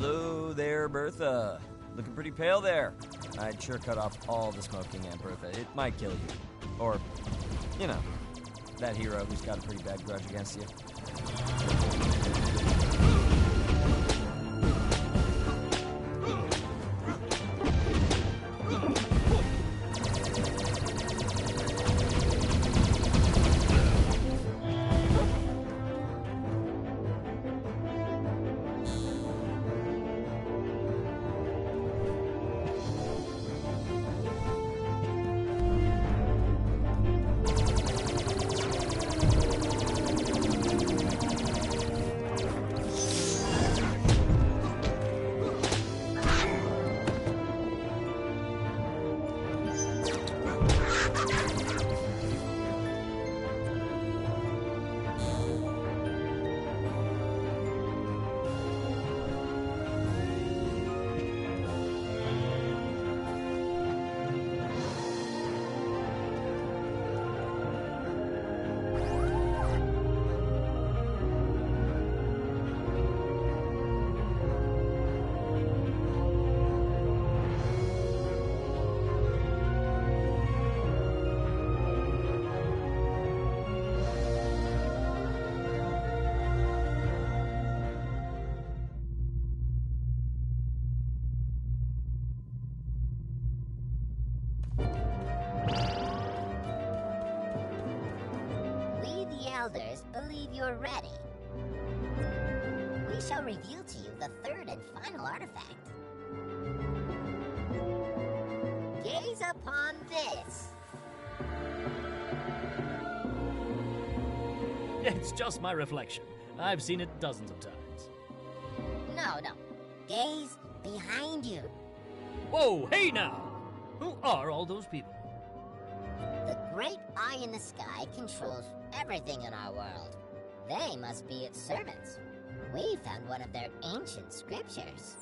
Hello there, Bertha. Looking pretty pale there. I'd sure cut off all the smoking, Aunt Bertha. It might kill you. Or, you know, that hero who's got a pretty bad grudge against you. Elders believe you're ready. We shall reveal to you the third and final artifact. Gaze upon this. It's just my reflection. I've seen it dozens of times. No. Gaze behind you. Whoa, hey now! Who are all those people? The great eye in the sky controls everything in our world. They must be its servants. We found one of their ancient scriptures.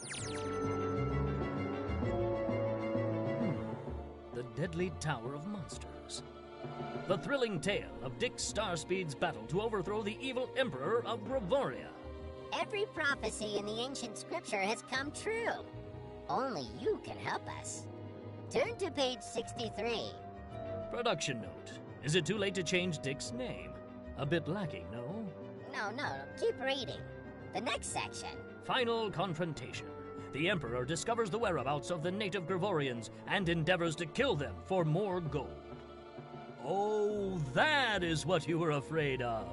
The Deadly Tower of Monsters. The thrilling tale of Dick Starspeed's battle to overthrow the evil Emperor of Gravoria. Every prophecy in the ancient scripture has come true. Only you can help us. Turn to page 63. Production note. Is it too late to change Dick's name? A bit lacking, no? No. Keep reading. The next section. Final confrontation. The Emperor discovers the whereabouts of the native Gravorians and endeavors to kill them for more gold. Oh, that is what you were afraid of.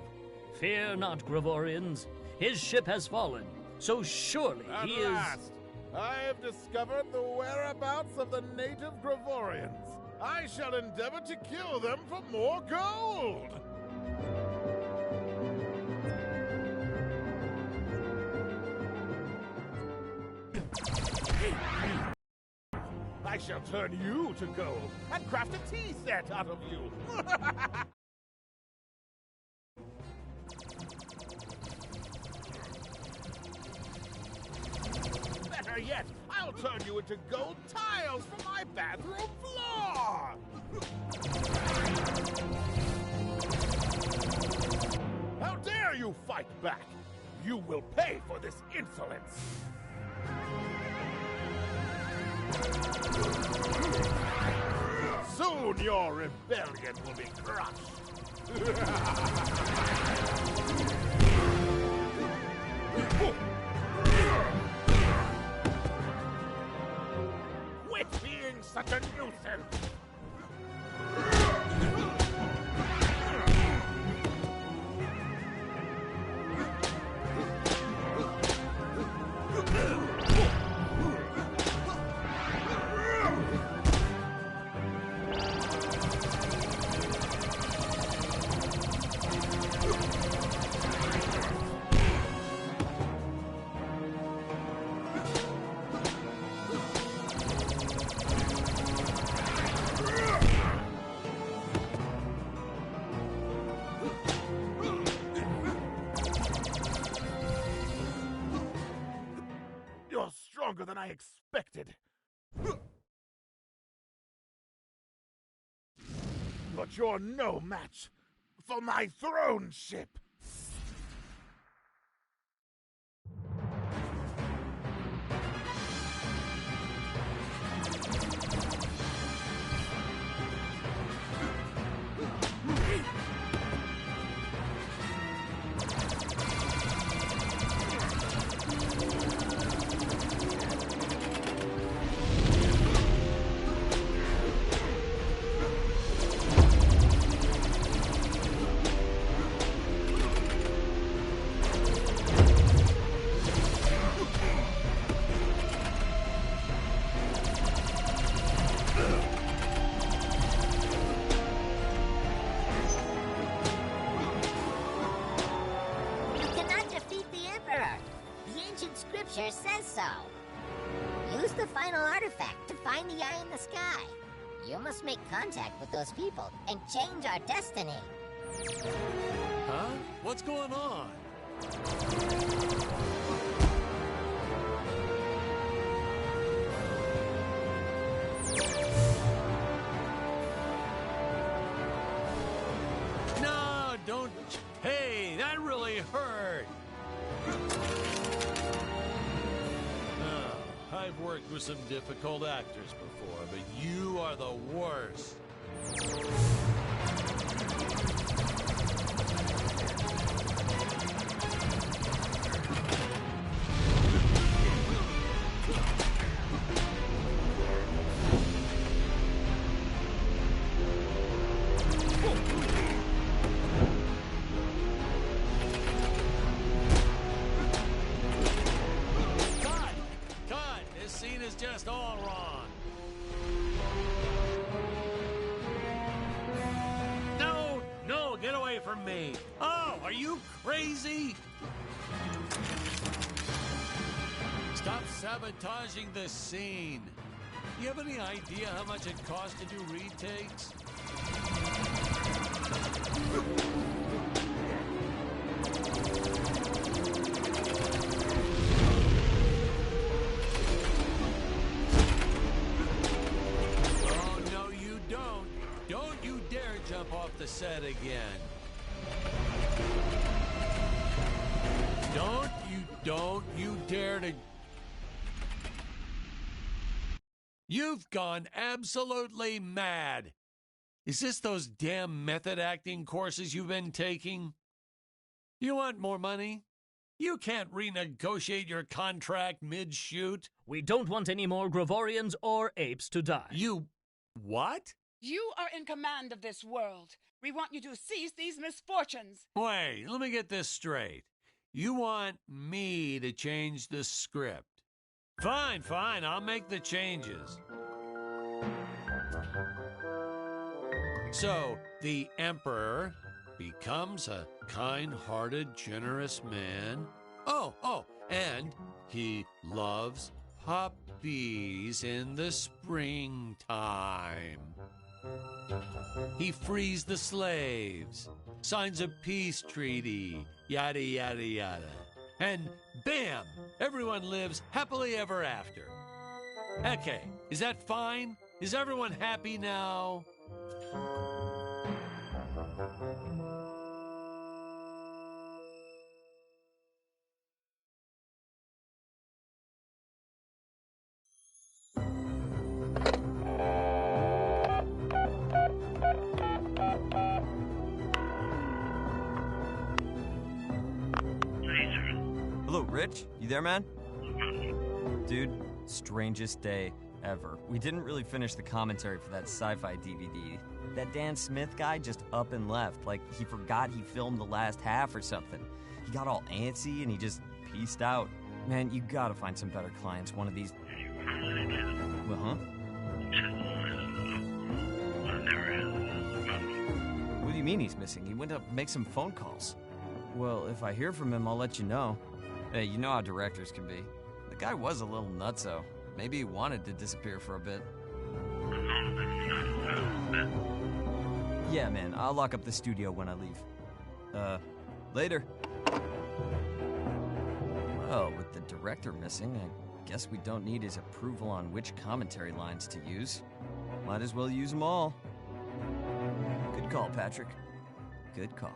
Fear not, Gravorians. His ship has fallen, so surely he is... At last, I have discovered the whereabouts of the native Gravorians. I shall endeavor to kill them for more gold! I shall turn you to gold and craft a tea set out of you! Better yet, I'll turn you into gold tiles for my bathroom floor! How fight back. You will pay for this insolence. Soon your rebellion will be crushed. Quit being such a nuisance! You're stronger than I expected. But you're no match for my throne ship. Scripture says so. Use the final artifact to find the eye in the sky. You must make contact with those people and change our destiny. Huh? What's going on? No, don't. Hey, that really hurt. I've worked with some difficult actors before, but you are the worst. Just all wrong. No, get away from me. Oh, are you crazy? Stop sabotaging the scene. You have any idea how much it costs to do retakes? Jump off the set again. Don't you dare to... You've gone absolutely mad. Is this those damn method acting courses you've been taking? You want more money? You can't renegotiate your contract mid-shoot. We don't want any more Gravorians or apes to die. You... what? You are in command of this world. We want you to cease these misfortunes. Wait, let me get this straight. You want me to change the script. Fine, I'll make the changes. So, the Emperor becomes a kind-hearted, generous man. Oh, and he loves puppies in the springtime. He frees the slaves, signs a peace treaty, yada, yada, yada. And bam! Everyone lives happily ever after. Okay, is that fine? Is everyone happy now? Hello, Rich? You there, man? Dude, strangest day ever. We didn't really finish the commentary for that sci-fi DVD. That Dan Smith guy just up and left, like he forgot he filmed the last half or something. He got all antsy and he just peaced out. Man, you gotta find some better clients one of these... Well, huh? What do you mean he's missing? He went to make some phone calls. Well, if I hear from him, I'll let you know. Hey, you know how directors can be. The guy was a little nutso. Maybe he wanted to disappear for a bit. Yeah, man, I'll lock up the studio when I leave. Later. Well, with the director missing, I guess we don't need his approval on which commentary lines to use. Might as well use them all. Good call, Patrick. Good call.